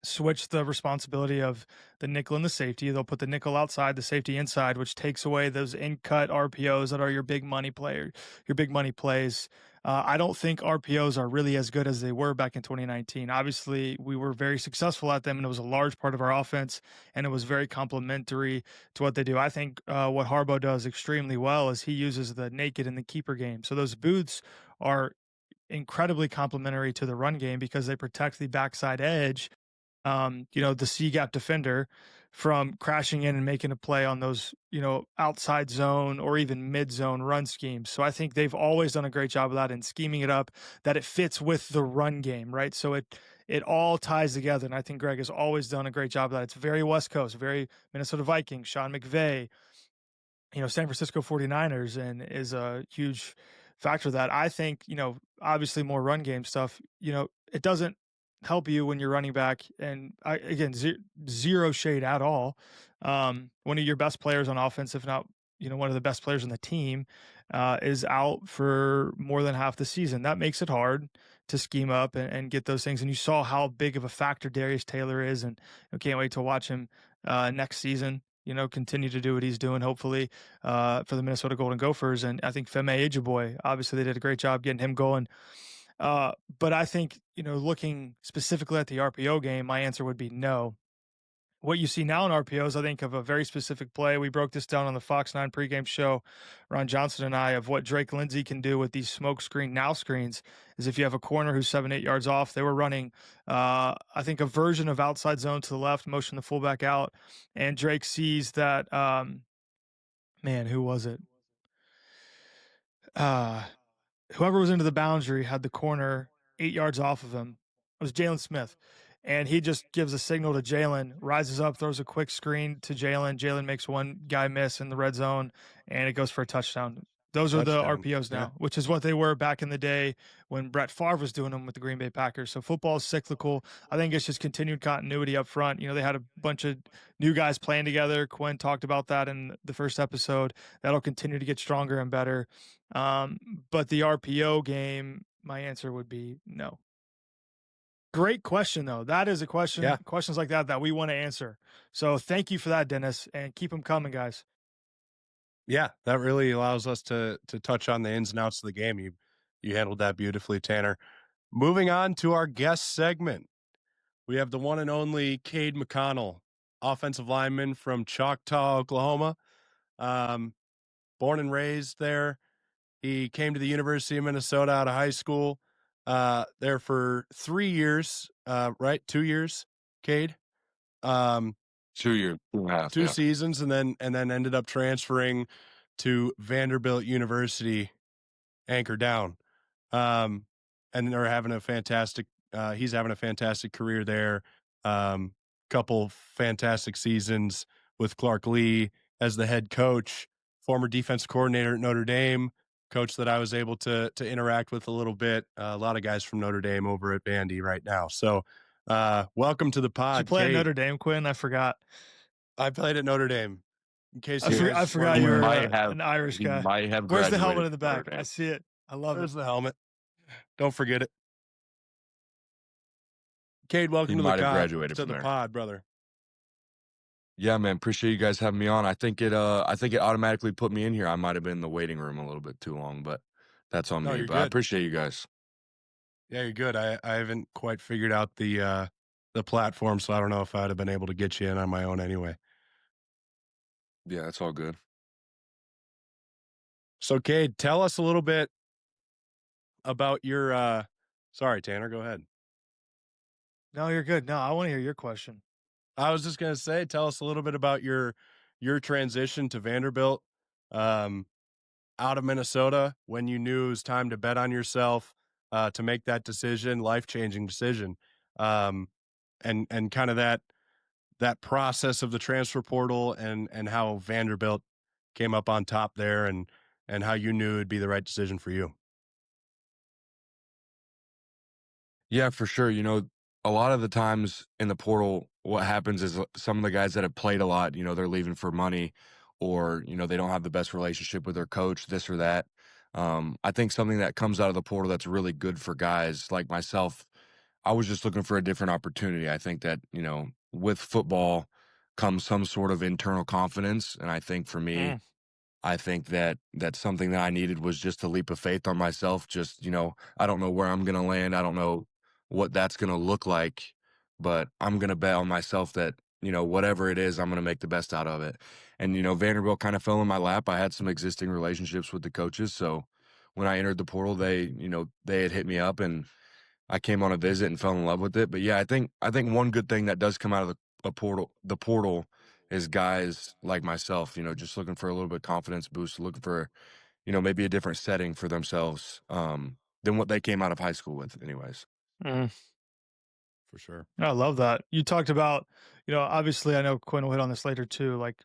switch the responsibility of the nickel and the safety. They'll put the nickel outside, the safety inside, which takes away those in-cut RPOs that are your big money plays. I don't think RPOs are really as good as they were back in 2019. Obviously, we were very successful at them, and it was a large part of our offense, and it was very complementary to what they do. I think what Harbaugh does extremely well is he uses the naked and the keeper game. So those boots are incredibly complementary to the run game because they protect the backside edge, the C gap defender from crashing in and making a play on those, outside zone or even mid zone run schemes. So I think they've always done a great job of that and scheming it up that it fits with the run game, right? So it all ties together. And I think Greg has always done a great job of that. It's very West Coast, very Minnesota Vikings, Sean McVay, San Francisco 49ers, and is a huge factor of that. I think, obviously more run game stuff, it doesn't help you when you're running back. And again, zero shade at all. One of your best players on offense, if not, one of the best players on the team, is out for more than half the season. That makes it hard to scheme up and get those things. And you saw how big of a factor Darius Taylor is, and I can't wait to watch him next season. Continue to do what he's doing, hopefully, for the Minnesota Golden Gophers. And I think Femi Ejeboy, obviously, they did a great job getting him going. But I think, looking specifically at the RPO game, my answer would be no. What you see now in RPOs, I think of a very specific play. We broke this down on the Fox 9 pregame show, Ron Johnson and I, of what Drake Lindsay can do with these smoke screen now screens is if you have a corner who's 7-8 yards off, they were running, I think, a version of outside zone to the left, motion the fullback out, and Drake sees that, who was it? Whoever was into the boundary had the corner 8 yards off of him. It was Jalen Smith. And he just gives a signal to Jalen, rises up, throws a quick screen to Jalen. Jalen makes one guy miss in the red zone, and it goes for a touchdown. Those are the RPOs now, which is what they were back in the day when Brett Favre was doing them with the Green Bay Packers. So football is cyclical. I think it's just continued continuity up front. They had a bunch of new guys playing together. Quinn talked about that in the first episode. That'll continue to get stronger and better. But the RPO game, my answer would be no. Great question, though. That is a question. Yeah. Questions like that we want to answer. So thank you for that, Dennis, and keep them coming, guys. Yeah, that really allows us to touch on the ins and outs of the game. You handled that beautifully, Tanner. Moving on to our guest segment. We have the one and only Cade McConnell, offensive lineman from Choctaw, Oklahoma. Born and raised there. He came to the University of Minnesota out of high school. There for 3 years, right? 2 years, Cade? 2 years, 2.5, two seasons, and then ended up transferring to Vanderbilt University, anchor down. And they're having a fantastic, he's having a fantastic career there. Couple fantastic seasons with Clark Lee as the head coach, former defensive coordinator at Notre Dame, coach that I was able to interact with a little bit. A lot of guys from Notre Dame over at Vandy right now. So welcome to the pod. Did you play at Notre Dame, Quinn? I forgot. I played at Notre Dame. In case I forgot you were an Irish guy. Might have. Where's the helmet in the back? I see it. I love There's the helmet. Don't forget it. Cade, welcome to the pod, brother. Yeah, man. Appreciate you guys having me on. I think it automatically put me in here. I might have been in the waiting room a little bit too long, but that's on me. But good. I appreciate you guys. Yeah, you're good. I haven't quite figured out the platform, so I don't know if I'd have been able to get you in on my own anyway. Yeah, that's all good. So, Cade, tell us a little bit about your sorry, Tanner, go ahead. No, you're good. No, I want to hear your question. I was just going to say, tell us a little bit about your your transition to Vanderbilt, out of Minnesota, when you knew it was time to bet on yourself, to make that decision, life-changing decision, and kind of that process of the transfer portal and how Vanderbilt came up on top there and how you knew it'd be the right decision for you. Yeah, for sure. A lot of the times in the portal, what happens is some of the guys that have played a lot, they're leaving for money or, they don't have the best relationship with their coach, this or that. I think something that comes out of the portal that's really good for guys like myself, I was just looking for a different opportunity. I think that, with football comes some sort of internal confidence. And I think for me, I think that that's something that I needed was just a leap of faith on myself. Just, I don't know where I'm going to land. I don't know what that's going to look like, but I'm going to bet on myself that, whatever it is, I'm going to make the best out of it. And, Vanderbilt kind of fell in my lap. I had some existing relationships with the coaches. So when I entered the portal, they had hit me up and I came on a visit and fell in love with it. But yeah, I think one good thing that does come out of the portal is guys like myself, just looking for a little bit of confidence boost, looking for, maybe a different setting for themselves than what they came out of high school with anyways. Mm. For sure. I love that. You talked about, obviously I know Quinn will hit on this later too, like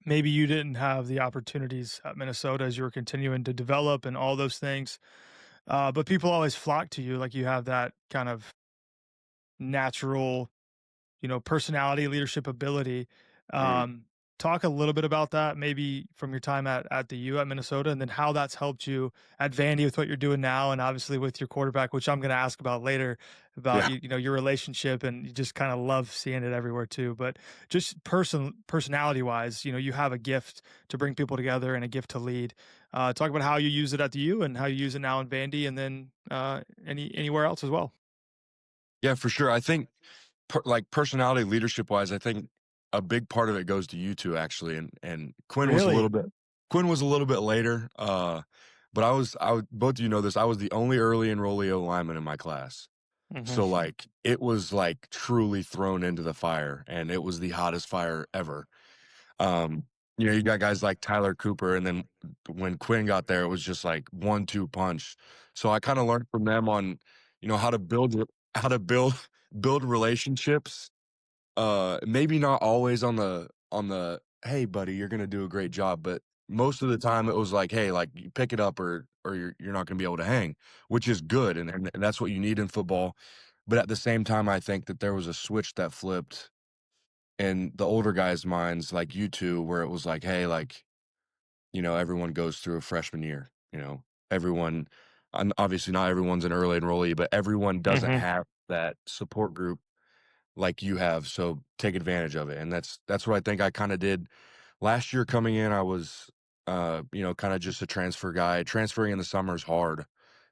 maybe you didn't have the opportunities at Minnesota as you were continuing to develop and all those things. But people always flock to you. Like you have that kind of natural, personality, leadership ability. Um, Talk a little bit about that, maybe from your time at the U at Minnesota, and then how that's helped you at Vandy with what you're doing now, and obviously with your quarterback, which I'm going to ask about later about Yeah. your relationship, and you just kind of love seeing it everywhere too. But just personality wise, you have a gift to bring people together and a gift to lead. Talk about how you use it at the U and how you use it now in Vandy, and then anywhere else as well. Yeah, for sure. I think like personality leadership wise, I think a big part of it goes to you two actually. And Quinn was a Really? little bit later. But both of you know this. I was the only early enrollee lineman in my class. Hmm. So like it was like truly thrown into the fire and it was the hottest fire ever. Um, you got guys like Tyler Cooper, and then when Quinn got there, it was just like 1-2 punch. So I kind of learned from them on, how to build relationships. Maybe not always on the hey buddy, you're gonna do a great job, but most of the time it was like, hey, like you pick it up or you're not gonna be able to hang, which is good, and that's what you need in football. But at the same time, I think that there was a switch that flipped in the older guys' minds, like you two, where it was like, hey, like, everyone goes through a freshman year, everyone, and obviously not everyone's an early enrollee, but everyone doesn't Hmm. have that support group like you have. So take advantage of it. And that's what I think I kind of did last year coming in. I was, kind of just a transfer guy. Transferring in the summer is hard.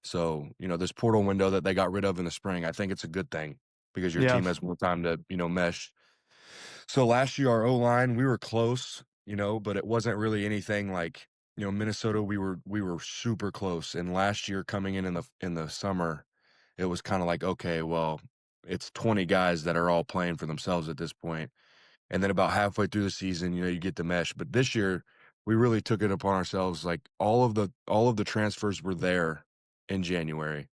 So, this portal window that they got rid of in the spring, I think it's a good thing because your Yeah. team has more time to, mesh. So last year, our O-line, we were close, but it wasn't really anything like, Minnesota, we were super close. And last year coming in the summer, it was kind of like, okay, well, it's 20 guys that are all playing for themselves at this point. And then about halfway through the season, you get the mesh. But this year, we really took it upon ourselves. Like all of the transfers were there in January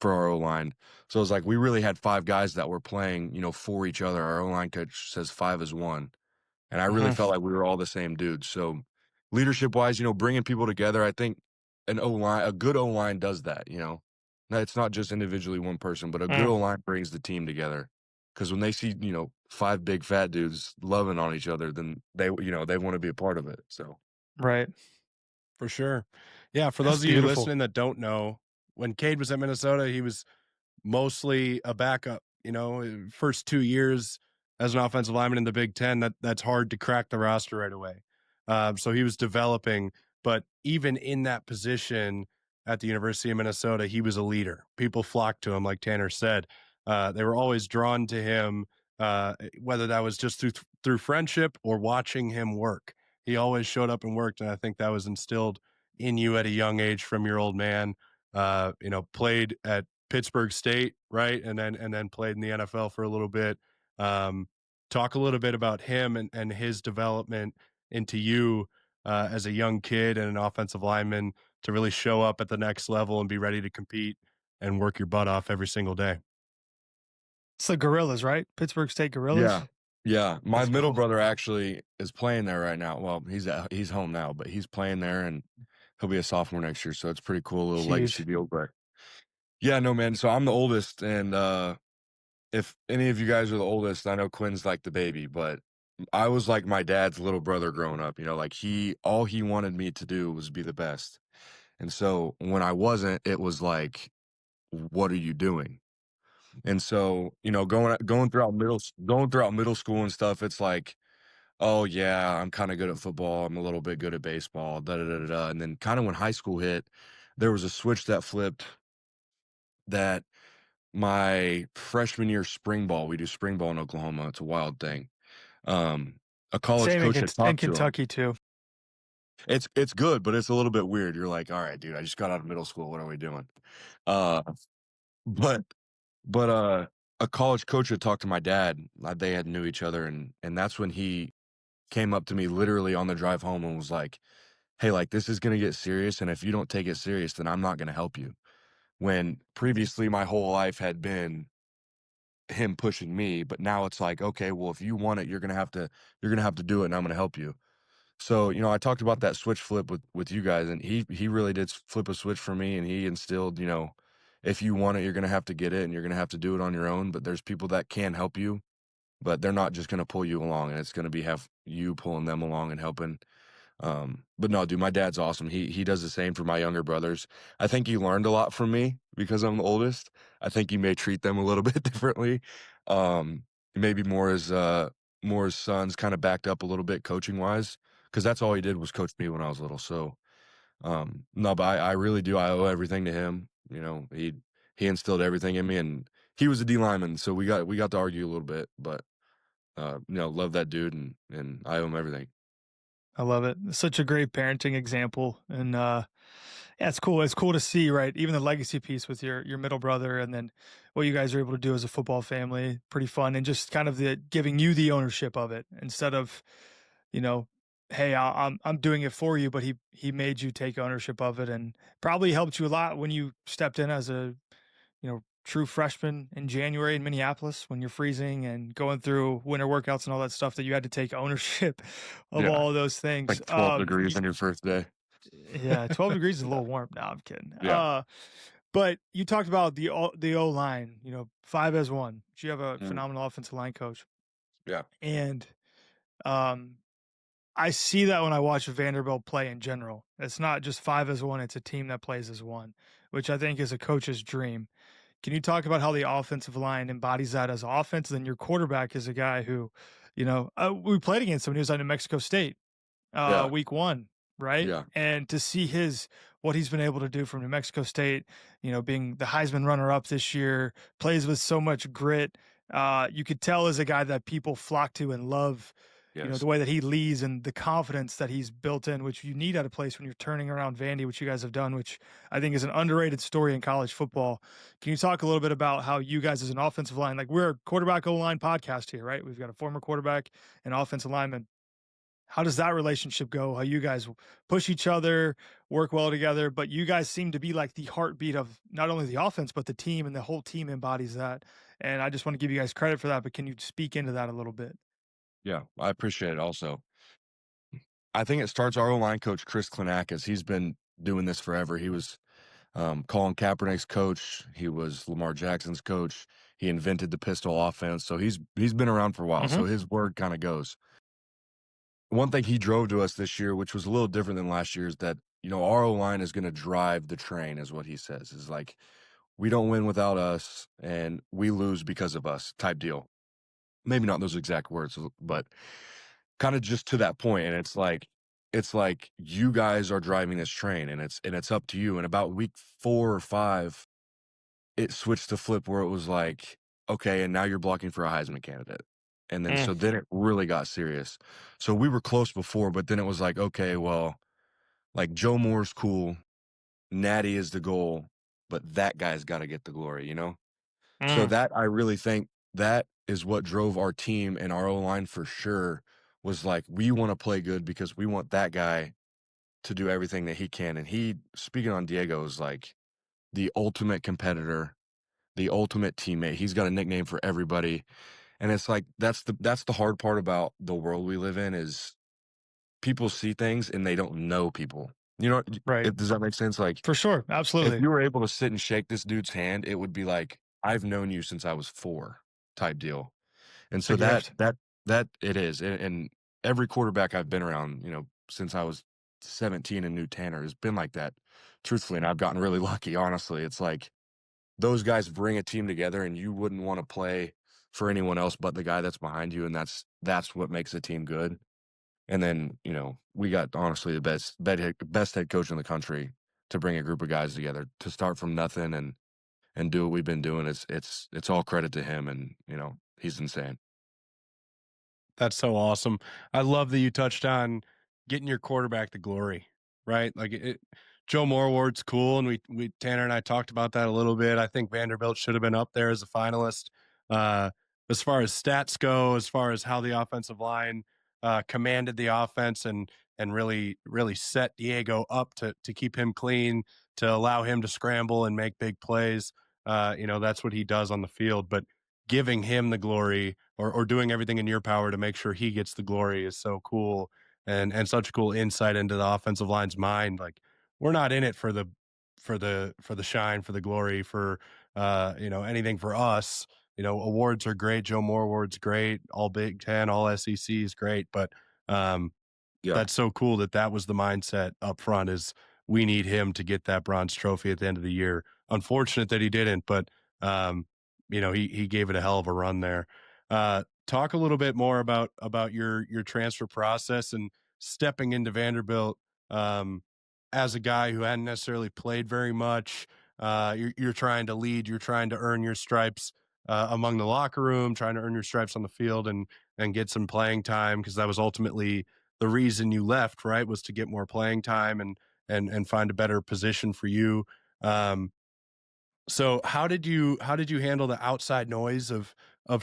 for our O-line. So it's like we really had 5 guys that were playing, for each other. Our O-line coach says 5 is 1. And I really Hmm. felt like we were all the same dude. So leadership wise, bringing people together, I think a good O-line does that, No, it's not just individually one person, but a good O-line brings the team together. Because when they see, 5 big fat dudes loving on each other, then they want to be a part of it. So Right. For sure. Yeah, for That's those of you beautiful. listening that don't know, when Cade was at Minnesota, he was mostly a backup. First 2 years as an offensive lineman in the Big Ten, that's hard to crack the roster right away. So he was developing, but even in that position at the University of Minnesota, he was a leader. People flocked to him, like Tanner said. They were always drawn to him, whether that was just through friendship or watching him work. He always showed up and worked, and I think that was instilled in you at a young age from your old man. Played at Pittsburgh State, right, and then played in the NFL for a little bit. Talk a little bit about him and his development into you as a young kid and an offensive lineman to really show up at the next level and be ready to compete and work your butt off every single day. It's the Gorillas, right? Pittsburgh State Gorillas. Yeah. Yeah. My That's middle cool. brother actually is playing there right now. Well, he's home now, but he's playing there and he'll be a sophomore next year. So it's pretty cool little legacy Huge. deal. But yeah, no, man. So I'm the oldest. And if any of you guys are the oldest, I know Quinn's like the baby, but I was like my dad's little brother growing up. You know, like all he wanted me to do was be the best. And so when I wasn't, it was like, what are you doing? And so, you know, going throughout middle school and stuff, it's like, oh yeah, I'm kind of good at football. I'm a little bit good at baseball. Da da da da. Da. And then kind of when high school hit, there was a switch that flipped. That my freshman year spring ball, we do spring ball in Oklahoma. It's a wild thing. Um, a college Same in, coach had in talked to him. Kentucky too. It's good, but it's a little bit weird. You're like, all right, dude, I just got out of middle school. What are we doing? Uh, but but a college coach had talked to my dad. They had knew each other, and that's when he came up to me literally on the drive home and was like, "Hey, like this is gonna get serious, and if you don't take it serious, then I'm not gonna help you." When previously my whole life had been him pushing me, but now it's like, okay, well, if you want it, you're gonna have to do it, and I'm gonna help you. So, you know, I talked about that switch flip with you guys, and he really did flip a switch for me, and he instilled, you know, if you want it, you're gonna have to get it, and you're gonna have to do it on your own. But there's people that can help you, but they're not just gonna pull you along, and it's gonna be have you pulling them along and helping. But no, dude, my dad's awesome. He does the same for my younger brothers. I think he learned a lot from me because I'm the oldest. I think he may treat them a little bit differently. Maybe more his sons kind of backed up a little bit coaching wise, because that's all he did was coach me when I was little. So no, but I really do. I owe everything to him. You know, he instilled everything in me, and he was a D lineman, so we got to argue a little bit, but you know, love that dude, and I owe him everything. I love it. It's such a great parenting example, and yeah, it's cool. It's cool to see, right? Even the legacy piece with your middle brother, and then what you guys are able to do as a football family. Pretty fun, and just kind of the giving you the ownership of it instead of, you know, hey, I'm doing it for you, but he made you take ownership of it, and probably helped you a lot when you stepped in as a, you know, true freshman in January in Minneapolis when you're freezing and going through winter workouts and all that stuff, that you had to take ownership of Yeah, all of those things. like 12 degrees on your first day. Yeah, 12 degrees is a little warm. No, I'm kidding. Yeah. But you talked about the O line, you know, 5 as 1. You have a Mm. phenomenal offensive line coach. Yeah. And I see that when I watch Vanderbilt play in general. It's not just 5 as 1, it's a team that plays as one, which I think is a coach's dream. Can you talk about how the offensive line embodies that as offense? Then your quarterback is a guy who, you know, we played against him when he was at New Mexico State Yeah. week 1, right? Yeah. And to see what he's been able to do from New Mexico State, you know, being the Heisman runner-up this year, plays with so much grit. You could tell as a guy that people flock to and love, you know, Yes. the way that he leads and the confidence that he's built in, which you need at a place when you're turning around Vandy, which you guys have done, which I think is an underrated story in college football. Can you talk a little bit about how you guys as an offensive line, like we're a quarterback O-line podcast here, right? We've got a former quarterback and offensive lineman. How does that relationship go? How you guys push each other, work well together, but you guys seem to be like the heartbeat of not only the offense, but the team, and the whole team embodies that. And I just want to give you guys credit for that, but can you speak into that a little bit? Yeah. I appreciate it also. I think it starts our O-line coach, Chris Klinakis. He's been doing this forever. He was Colin Kaepernick's coach. He was Lamar Jackson's coach. He invented the pistol offense. So he's been around for a while. So his word kind of goes. One thing he drove to us this year, which was a little different than last year, is that, you know, our O-line is going to drive the train, is what he says. Is like, we don't win without us, and we lose because of us type deal. Maybe not those exact words, but kind of just to that point. And it's like you guys are driving this train, and it's up to you. And about week 4 or 5, it switched to flip where it was like, okay, and now you're blocking for a Heisman candidate. And then so then it really got serious. So we were close before, but then it was like, okay, well, like Joe Moore's cool, Natty is the goal, but that guy's got to get the glory, you know? So that I really think that is what drove our team, and our O-line for sure was like, we want to play good because we want that guy to do everything that he can. And he, speaking on Diego, is like the ultimate competitor, the ultimate teammate. He's got a nickname for everybody. And it's like that's the hard part about the world we live in is people see things and they don't know people. You know, Right. does that make sense? Like, For sure. if Absolutely. you were able to sit and shake this dude's hand, it would be like, I've known you since I was 4 type deal. And It's a so gift. that it is. And every quarterback I've been around, since I was 17 in New Tanner has been like that, truthfully. And I've gotten really lucky, honestly. It's like those guys bring a team together and you wouldn't want to play for anyone else but the guy that's behind you. And that's what makes a team good. And then, we got honestly the best head coach in the country to bring a group of guys together to start from nothing and do what we've been doing. It's all credit to him. And, he's insane. That's so awesome. I love that you touched on getting your quarterback the glory, right? Like Joe Moore Award's cool, and we Tanner and I talked about that a little bit. I think Vanderbilt should have been up there as a finalist. As far as stats go, as far as how the offensive line commanded the offense and really set Diego up to keep him clean, to allow him to scramble and make big plays. That's what he does on the field, but giving him the glory or doing everything in your power to make sure he gets the glory is so cool and such a cool insight into the offensive line's mind. Like, we're not in it for the shine, for the glory, for anything for us. Awards are great. Joe Moore Award's great. All Big Ten, all SEC is great. But Yeah. that's so cool that was the mindset up front, is we need him to get that bronze trophy at the end of the year. Unfortunate that he didn't, but he gave it a hell of a run there. Talk a little bit more about your transfer process and stepping into Vanderbilt as a guy who hadn't necessarily played very much. You're trying to lead, you're trying to earn your stripes among the locker room, trying to earn your stripes on the field and get some playing time, because that was ultimately the reason you left, right? Was to get more playing time and find a better position for you. So how did you handle the outside noise of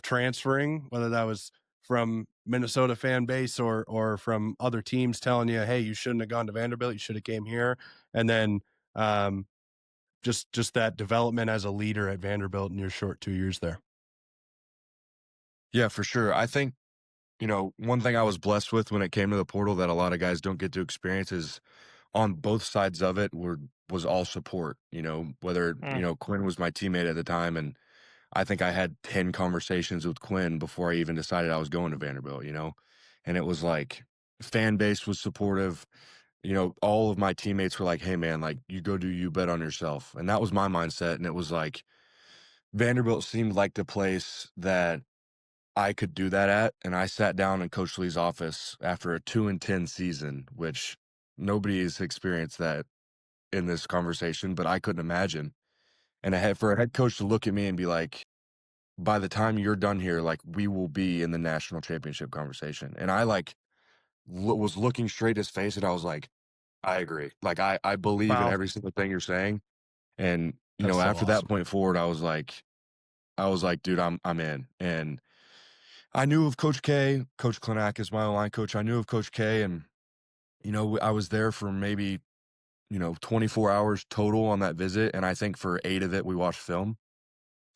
transferring, whether that was from Minnesota fan base or from other teams telling you, hey, you shouldn't have gone to Vanderbilt, you should have came here, and then just that development as a leader at Vanderbilt in your short 2 years there? Yeah, for sure. I think, one thing I was blessed with when it came to the portal that a lot of guys don't get to experience is on both sides of it was all support, whether, Quinn was my teammate at the time. And I think I had 10 conversations with Quinn before I even decided I was going to Vanderbilt, and it was like fan base was supportive. All of my teammates were like, hey man, like you go do you, bet on yourself. And that was my mindset. And it was like, Vanderbilt seemed like the place that I could do that at. And I sat down in Coach Lee's office after a 2-10 season, which nobody has experienced that in this conversation, but I couldn't imagine. And for a head coach to look at me and be like, by the time you're done here, like we will be in the national championship conversation. And I was looking straight at his face and I was like, I agree. Like I believe in Wow. every single thing you're saying. And, That's so after that awesome. point forward, I was like, dude, I'm in. And I knew of Coach K. Coach Klinak is my line coach. I knew of Coach K. And, I was there for maybe, 24 hours total on that visit. And I think for 8 of it, we watched film.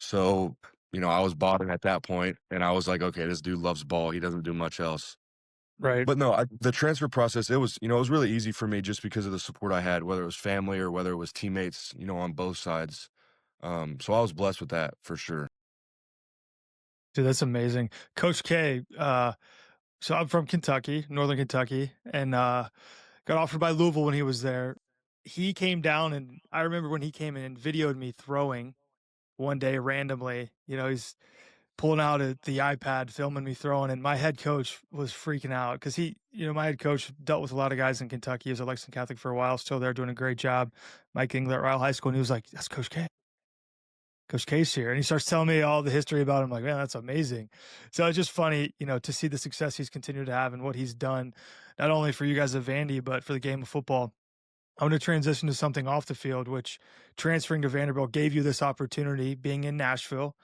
So, I was bought in at that point, and I was like, okay, this dude loves ball. He doesn't do much else. Right. But no, the transfer process, it was really easy for me just because of the support I had, whether it was family or whether it was teammates, on both sides. So I was blessed with that for sure. Dude, that's amazing. Coach K, so I'm from Kentucky, Northern Kentucky, and got offered by Louisville when he was there. He came down, and I remember when he came in and videoed me throwing one day randomly. He's pulling out the iPad, filming me throwing, and my head coach was freaking out because my head coach dealt with a lot of guys in Kentucky. He was at Lexington Catholic for a while, still there doing a great job. Mike Engler at Ryle High School, and he was like, that's Coach K. Coach K's here. And he starts telling me all the history about him. Like, man, that's amazing. So it's just funny, to see the success he's continued to have and what he's done, not only for you guys at Vandy, but for the game of football. I want to transition to something off the field, which transferring to Vanderbilt gave you this opportunity, being in Nashville.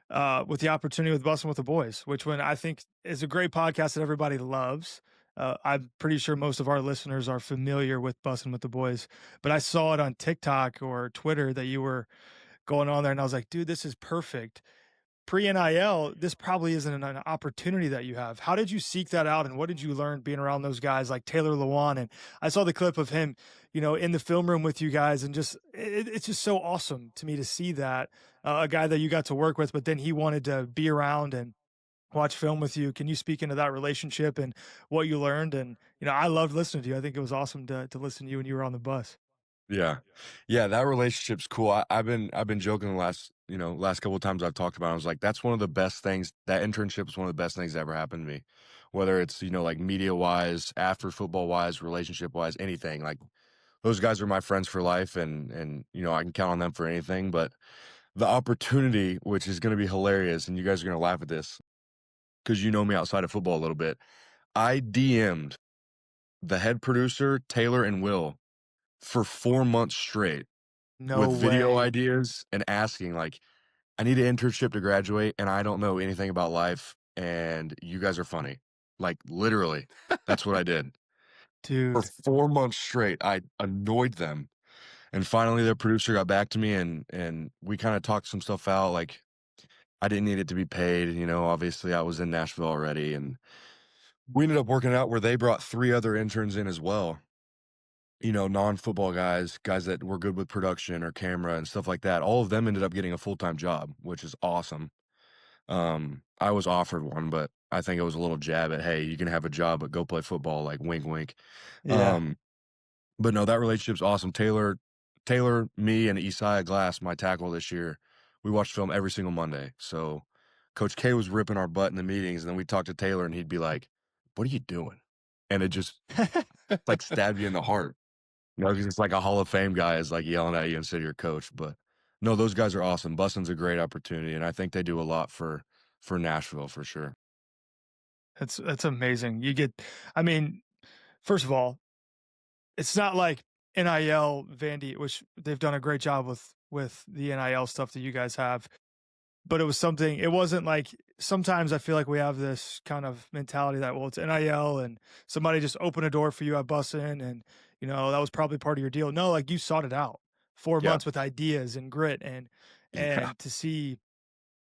with the opportunity with Bussin' with the Boys, which one I think is a great podcast that everybody loves. I'm pretty sure most of our listeners are familiar with Bussin' with the Boys, but I saw it on TikTok or Twitter that you were going on there, and I was like, dude, this is perfect. Pre-NIL, this probably isn't an opportunity that you have. How did you seek that out, and what did you learn being around those guys like Taylor Lewan? And I saw the clip of him, in the film room with you guys, and just it's just so awesome to me to see that a guy that you got to work with, but then he wanted to be around and watch film with you. Can you speak into that relationship and what you learned? And I loved listening to you. I think it was awesome to listen to you when you were on the bus. Yeah. Yeah, that relationship's cool. I've been joking the last couple of times I've talked about it. I was like, that's one of the best things. That internship is one of the best things that ever happened to me. Whether it's, like media wise, after football wise, relationship wise, anything. Like those guys are my friends for life and I can count on them for anything. But the opportunity, which is gonna be hilarious, and you guys are gonna laugh at this, because you know me outside of football a little bit. I DM'd the head producer, Taylor and Will, for 4 months straight No with video way. ideas and asking, like, I need an internship to graduate and I don't know anything about life and you guys are funny. Like, literally, that's what I did. For Dude. 4 months straight, I annoyed them. And finally, their producer got back to me and we kind of talked some stuff out. Like, I didn't need it to be paid. Obviously, I was in Nashville already. And we ended up working out where they brought 3 other interns in as well. Non-football guys that were good with production or camera and stuff like that. All of them ended up getting a full-time job, which is awesome. I was offered one, but I think it was a little jab at, hey, you can have a job, but go play football, like wink, wink. Yeah. But no, that relationship's awesome. Taylor, me, and Isaiah Glass, my tackle this year, we watched film every single Monday. So Coach K was ripping our butt in the meetings, and then we talked to Taylor, and he'd be like, "What are you doing?" And it just like stabbed you in the heart. 'Cause it's like a Hall of Fame guy is like yelling at you instead of your coach. But no, those guys are awesome. Bussin's a great opportunity, and I think they do a lot for Nashville for sure. That's amazing. I mean, first of all, it's not like NIL Vandy, which they've done a great job with the NIL stuff that you guys have. But it wasn't like sometimes I feel like we have this kind of mentality that, well, it's NIL and somebody just opened a door for you at Bussin and, that was probably part of your deal. No, like you sought it out 4 Yeah. months with ideas and grit and Yeah. to see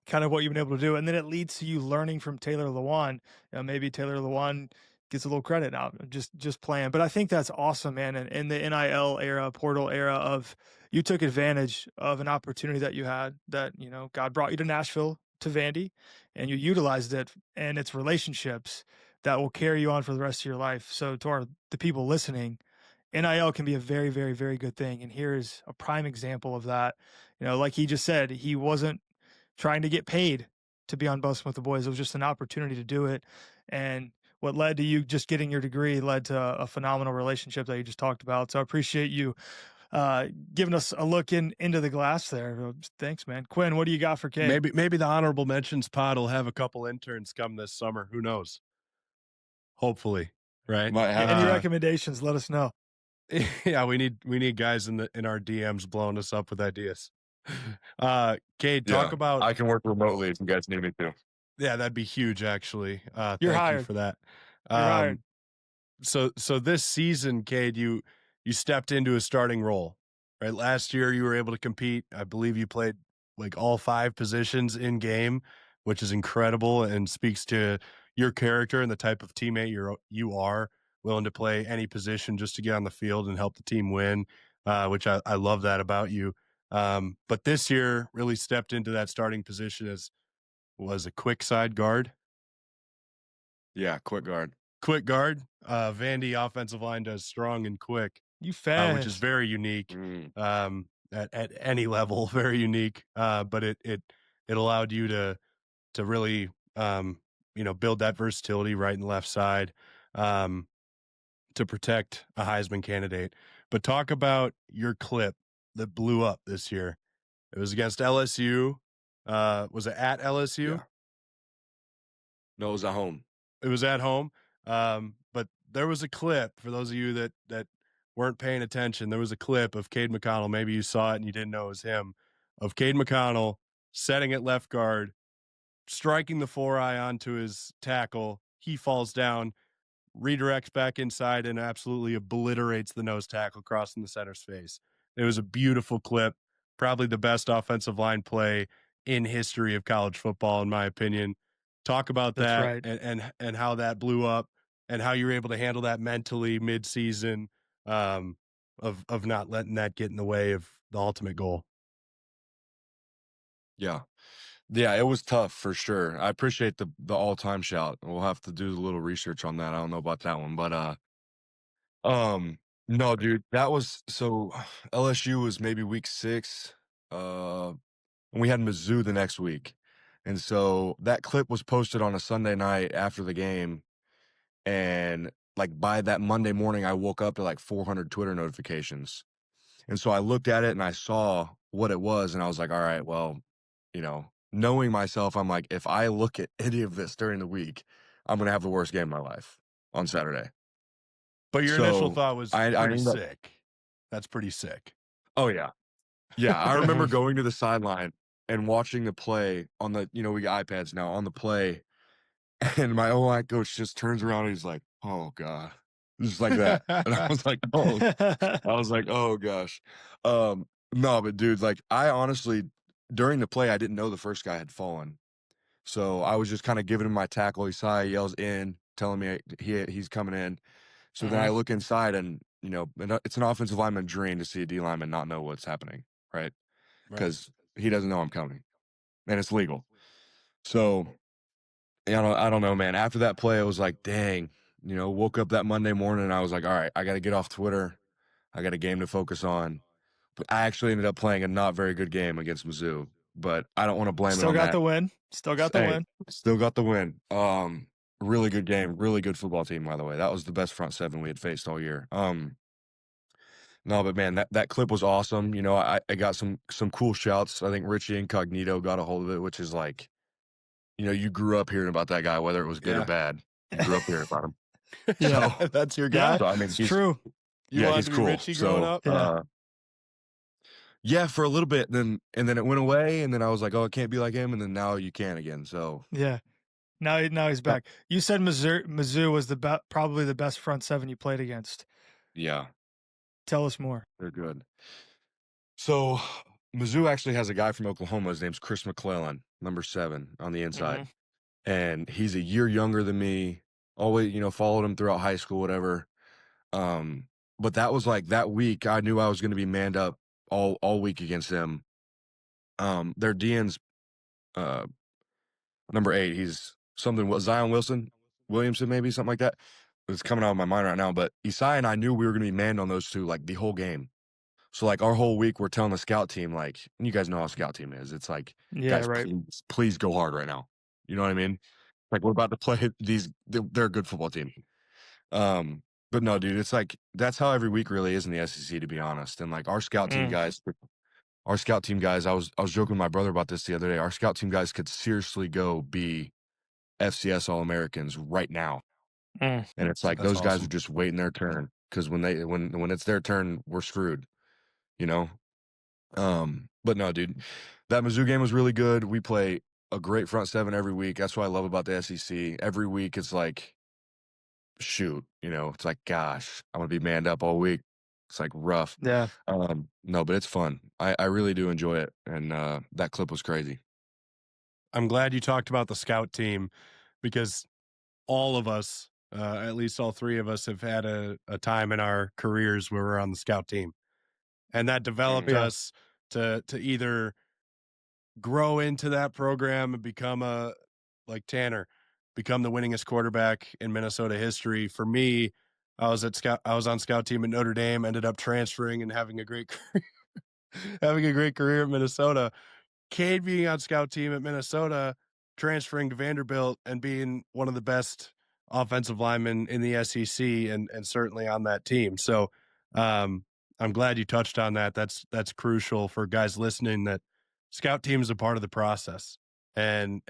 kind of what you've been able to do. And then it leads to you learning from Taylor Lewan. Maybe Taylor Lewan gets a little credit now, just playing. But I think that's awesome, man. And in the NIL era, portal era of you took advantage of an opportunity that you had that, God brought you to Nashville to Vandy and you utilized it and its relationships that will carry you on for the rest of your life. So to the people listening, NIL can be a very, very, very good thing. And here is a prime example of that. Like he just said, he wasn't trying to get paid to be on Bussin' with the Boys. It was just an opportunity to do it. And what led to you just getting your degree led to a phenomenal relationship that you just talked about. So I appreciate you giving us a look into the glass there. Thanks, man. Quinn, what do you got for Cade? Maybe the honorable mentions pod will have a couple interns come this summer. Who knows? Hopefully, right? Might have Any to. recommendations? Let us know. Yeah, we need guys in our DMs blowing us up with ideas. Cade, talk Yeah, about I can work remotely if you guys need me to. yeah, that'd be huge actually. You're Thank hired. you for that. You're hired. So this season, Cade, you stepped into a starting role. Right? Last year you were able to compete. I believe you played like all 5 positions in game, which is incredible and speaks to your character and the type of teammate you are, willing to play any position just to get on the field and help the team win, which I love that about you. But this year really stepped into that starting position as was a quick side guard. Yeah, quick guard. Quick guard. Vandy offensive line does strong and quick, You fast. which is very unique. Mm. At any level, very unique. But it allowed you to really build that versatility right and left side to protect a Heisman candidate. But talk about your clip that blew up this year. It was against LSU. Was it at LSU? Yeah. No, it was at home. It was at home. But there was a clip for those of you that weren't paying attention. There was a clip of Cade McConnell. Maybe you saw it and you didn't know it was him. Of Cade McConnell setting at left guard, striking the 4-eye onto his tackle. He falls down, redirects back inside, and absolutely obliterates the nose tackle crossing the center's face. It was a beautiful clip, probably the best offensive line play in history of college football, in my opinion. Talk about That's that right. and how that blew up and how you were able to handle that mentally mid-season, of not letting that get in the way of the ultimate goal. Yeah. Yeah, it was tough for sure. I appreciate the all-time shout. We'll have to do a little research on that. I don't know about that one, but no, dude, that was so LSU was maybe week 6. And we had Mizzou the next week. And so that clip was posted on a Sunday night after the game. And like by that Monday morning, I woke up to like 400 Twitter notifications. And so I looked at it and I saw what it was. And I was like, all right, well, knowing myself, I'm like, if I look at any of this during the week, I'm going to have the worst game of my life on Saturday. But your initial thought was I pretty ended up, sick. That's pretty sick. oh, yeah. Yeah. I remember going to the sideline and watching the play on the, we got iPads now on the play. And my O-line coach just turns around and he's like, oh, God. Just like that. And I was like, oh gosh. No, but dude, like I honestly, during the play, I didn't know the first guy had fallen. So I was just kind of giving him my tackle. He yells in, telling me he's coming in. So then I look inside and, it's an offensive lineman dream to see a D lineman not know what's happening, right? Because he doesn't know I'm coming and it's legal. So I don't know, man. After that play, I was like, dang, woke up that Monday morning and I was like, all right, I got to get off Twitter. I got a game to focus on. But I actually ended up playing a not very good game against Mizzou, but I don't want to blame it on that. Still got the win. Still got the win. Really good game. Really good football team, by the way. That was the best front seven we had faced all year. No, but man, that clip was awesome. I got some cool shouts. I think Richie Incognito got a hold of it, which is like, you grew up hearing about that guy, whether it was good or bad. You grew up hearing about him. Yeah, so, that's your guy. So, I mean, it's true. He's cool. Richie growing up. Yeah, for a little bit, and then it went away, and then I was like, oh, it can't be like him, and then now you can again. So yeah, now he's back. You said Mizzou was probably the best front seven you played against. Yeah, tell us more. They're good. So Mizzou actually has a guy from Oklahoma. His name's Chris McClellan, number 7 on the inside, and he's a year younger than me. Always, followed him throughout high school, whatever. But that was like that week. I knew I was going to be manned up all week against him. Their DN's number 8. He's something. Zion Williamson, maybe something like that. It's coming out of my mind right now. But Isai and I knew we were going to be manned on those two like the whole game. So like our whole week, we're telling the scout team like, and you guys know how scout team is. It's like, guys, right. please go hard right now. You know what I mean? Like we're about to play they're a good football team. But no, dude, it's like that's how every week really is in the SEC, to be honest. And like our scout team guys, I was joking with my brother about this the other day. Our scout team guys could seriously go be FCS All-Americans right now. And it's like those guys are just waiting their turn because when it's their turn, we're screwed. But no, dude, that Mizzou game was really good. We play a great front seven every week. That's what I love about the SEC. Every week it's like, shoot, it's like, gosh, I'm gonna be manned up all week. It's like rough. Yeah. No, but it's fun. I really do enjoy it. And that clip was crazy. I'm glad you talked about the scout team because all of us, at least all 3 of us, have had a time in our careers where we're on the scout team. And that developed us to either grow into that program and become like Tanner, become the winningest quarterback in Minnesota history. For me, I was on scout team at Notre Dame, ended up transferring and having a great career at Minnesota. Cade being on scout team at Minnesota, transferring to Vanderbilt and being one of the best offensive linemen in the SEC and certainly on that team. So I'm glad you touched on that. That's crucial for guys listening, that scout team is a part of the process. And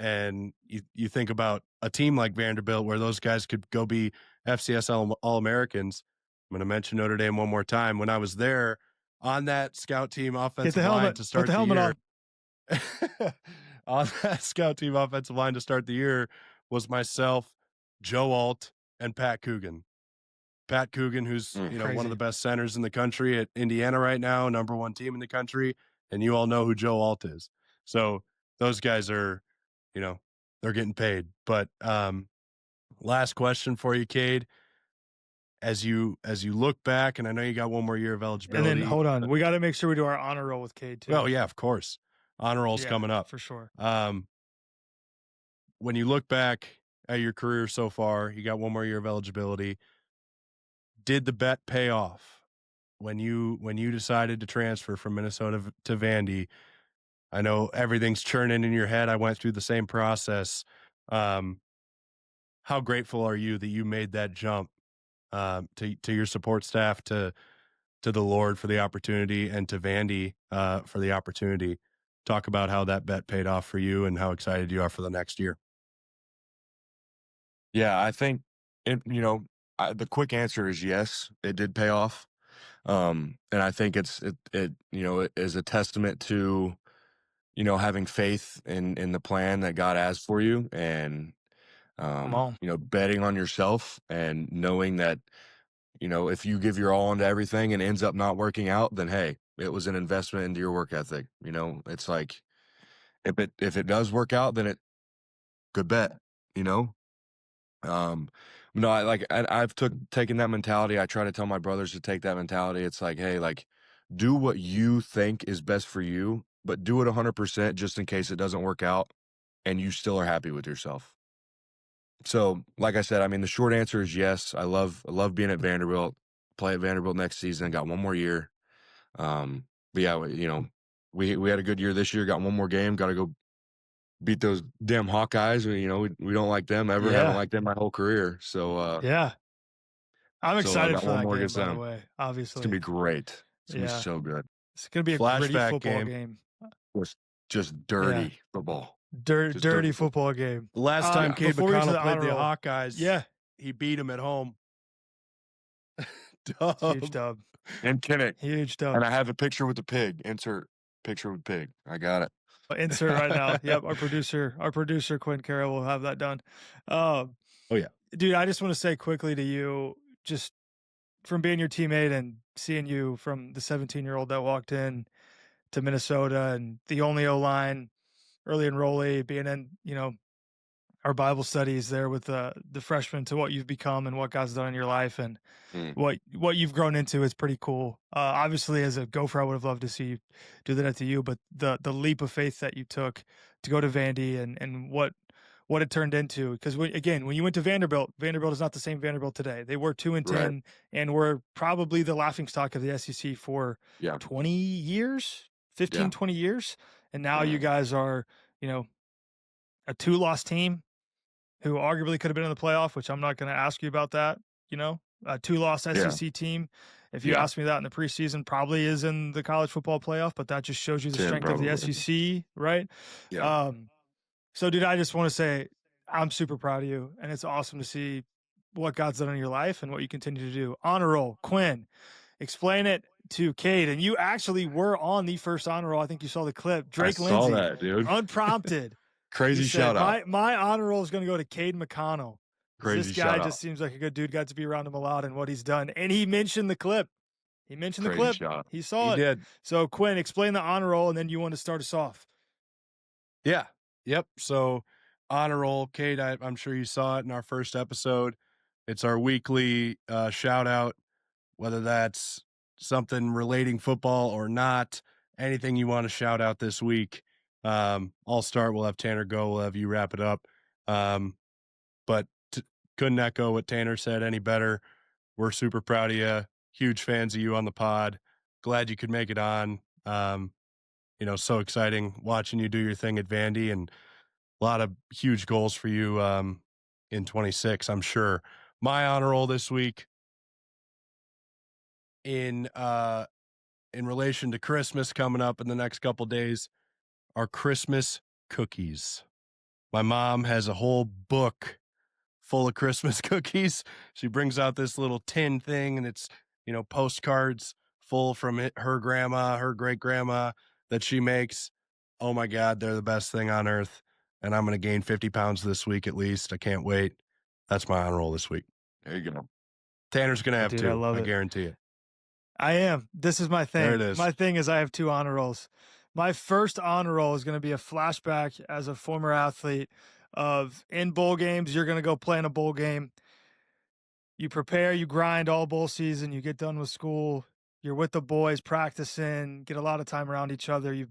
you think about a team like Vanderbilt where those guys could go be FCS All-Americans. I'm going to mention Notre Dame one more time. When I was there on that scout team offensive line to start the year, on that scout team offensive line to start the year was myself, Joe Alt, and Pat Coogan. Pat Coogan, who's one of Crazy. the best centers in the country at Indiana right now, number one team in the country, and you all know who Joe Alt is. So those guys are, they're getting paid. But last question for you, Cade. As you look back, and I know you got one more year of eligibility. And then hold on, we got to make sure we do our honor roll with Cade too. Oh yeah, of course, honor roll's coming up for sure. When you look back at your career so far, you got one more year of eligibility. Did the bet pay off when you decided to transfer from Minnesota to Vandy? I know everything's churning in your head. I went through the same process. How grateful are you that you made that jump to your support staff, to the Lord for the opportunity, and to Vandy for the opportunity? Talk about how that bet paid off for you and how excited you are for the next year. Yeah, I think the quick answer is yes, it did pay off. And I think it is a testament to, having faith in the plan that God has for you, and, betting on yourself and knowing that, if you give your all into everything and it ends up not working out, then hey, it was an investment into your work ethic. It's like, if it does work out, then good bet, no, I've taken that mentality. I try to tell my brothers to take that mentality. It's like, hey, like, do what you think is best for you, but do it 100% just in case it doesn't work out and you still are happy with yourself. So, like I said, I mean, the short answer is yes. I love being at Vanderbilt. Play at Vanderbilt next season. Got one more year. But yeah, we had a good year this year. Got one more game. Got to go beat those damn Hawkeyes. We don't like them ever. Yeah. Haven't liked them my whole career. So yeah, I'm excited for that game. By the way, obviously, it's gonna be great. It's gonna be so good. It's gonna be a gritty football game. Just dirty football. Dirty football game. The last time Cade McConnell played the Hawkeyes, he beat him at home. Huge dub. And Kinnick. Huge dub. And I have a picture with the pig. Insert picture with pig. I got it. Insert right now. Yep, our producer Quinn Carroll will have that done. Oh yeah, dude, I just want to say quickly to you, just from being your teammate and seeing you from the 17-year-old that walked in to Minnesota and the only O-line, early enrollee, being in our Bible studies there with the freshmen, to what you've become and what God's done in your life, and what you've grown into is pretty cool. Obviously, as a Gopher, I would have loved to see you do that to you, but the leap of faith that you took to go to Vandy and what it turned into, because when you went to Vanderbilt is not the same Vanderbilt today. They were 2-10 and were probably the laughingstock of the SEC for 20 years, 20 years, and now you guys are a 2-loss team who arguably could have been in the playoff, which I'm not going to ask you about that. A 2-loss SEC team, if you asked me that in the preseason, probably is in the college football playoff, but that just shows you the strength of the SEC, right? Yeah. So, dude, I just want to say I'm super proud of you, and it's awesome to see what God's done in your life and what you continue to do. Honor roll, Quinn, explain it to Cade, and you actually were on the first honor roll. I think you saw the clip. Drake Lindsay, saw that, dude. Unprompted. Crazy shout out. My honor roll is going to go to Cade McConnell. Crazy this guy just seems like a good dude. Got to be around him a lot and what he's done. And he mentioned the clip. He saw it. Did. So, Quinn, explain the honor roll, and then you want to start us off. Yeah. Yep. So, honor roll, Cade, I'm sure you saw it in our first episode. It's our weekly shout out, whether that's something relating football or not, anything you want to shout out this week. I'll start. We'll have Tanner go. We'll have you wrap it up. But couldn't echo what Tanner said any better. We're super proud of you. Huge fans of you on the pod. Glad you could make it on. So exciting watching you do your thing at Vandy, and a lot of huge goals for you in 26, I'm sure. My honor roll this week in relation to Christmas coming up in the next couple days, are Christmas cookies. My mom has a whole book full of Christmas cookies. She brings out this little tin thing, and it's, postcards full from her grandma, her great grandma, that she makes. oh my God, they're the best thing on earth. And I'm going to gain 50 pounds this week at least. I can't wait. That's my honor roll this week. There you go. Tanner's going to have Dude, two. I love it. guarantee it. I am. This is my thing. There it is. My thing is I have 2 honor rolls. My first honor roll is going to be a flashback as a former athlete of in bowl games. You're going to go play in a bowl game. You prepare, you grind all bowl season. You get done with school. You're with the boys practicing, get a lot of time around each other. You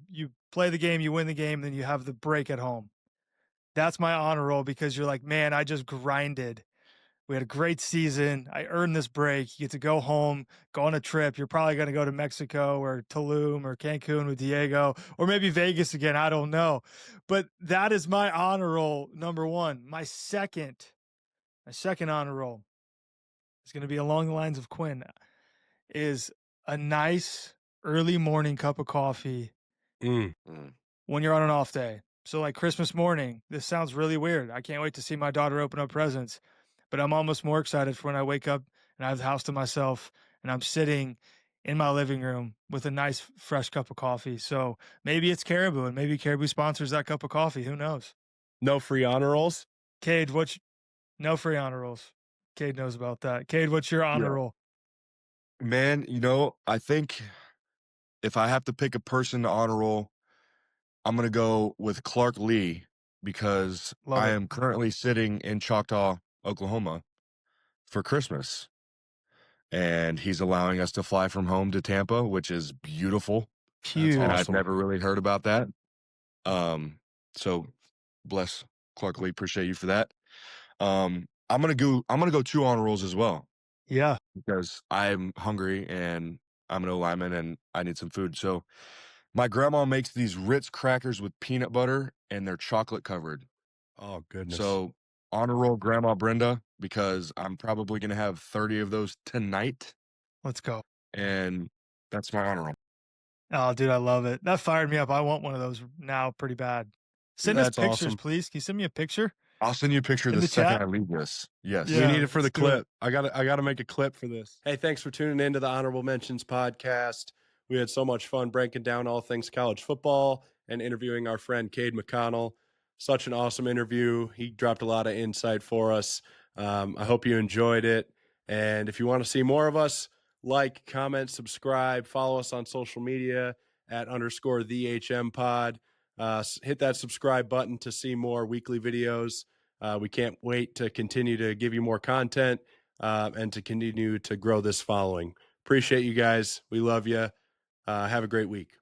play the game, you win the game, then you have the break at home. That's my honor roll because you're like, man, I just grinded. We had a great season. I earned this break. You get to go home, go on a trip. You're probably going to go to Mexico or Tulum or Cancun with Diego, or maybe Vegas again. I don't know. But that is my honor roll, number 1. My second honor roll is going to be along the lines of Quinn, is a nice early morning cup of coffee when you're on an off day. So like Christmas morning, this sounds really weird. I can't wait to see my daughter open up presents. But I'm almost more excited for when I wake up and I have the house to myself and I'm sitting in my living room with a nice fresh cup of coffee. So maybe it's Caribou and maybe Caribou sponsors that cup of coffee. Who knows? No free honor rolls? Cade, no free honor rolls. Cade knows about that. Cade, what's your honor roll? Man, I think if I have to pick a person to honor roll, I'm going to go with Clark Lee because I am currently sitting in Choctaw, Oklahoma for Christmas. And he's allowing us to fly from home to Tampa, which is beautiful. Huge. And awesome. I've never really heard about that. So bless Clark Lee. Appreciate you for that. I'm gonna go 2 honor rolls as well. Yeah. Because I'm hungry and I'm an O-lineman and I need some food. So my grandma makes these Ritz crackers with peanut butter and they're chocolate covered. Oh, goodness. So honor roll Grandma Brenda, because I'm probably going to have 30 of those tonight. Let's go. And that's my honor roll. Oh, dude, I love it. That fired me up. I want one of those now pretty bad. Send us That's pictures, awesome. please. Can you send me a picture? I'll send you a picture In the the second chat? I leave this. Yes. Yeah. We need it for the let's do clip. it. I gotta make a clip for this. Hey, thanks for tuning in to the Honorable Mentions podcast. We had so much fun breaking down all things college football and interviewing our friend Cade McConnell. Such an awesome interview. He dropped a lot of insight for us. I hope you enjoyed it. And if you want to see more of us, like, comment, subscribe, follow us on social media at _TheHM pod. Hit that subscribe button to see more weekly videos. We can't wait to continue to give you more content and to continue to grow this following. Appreciate you guys. We love you. Have a great week.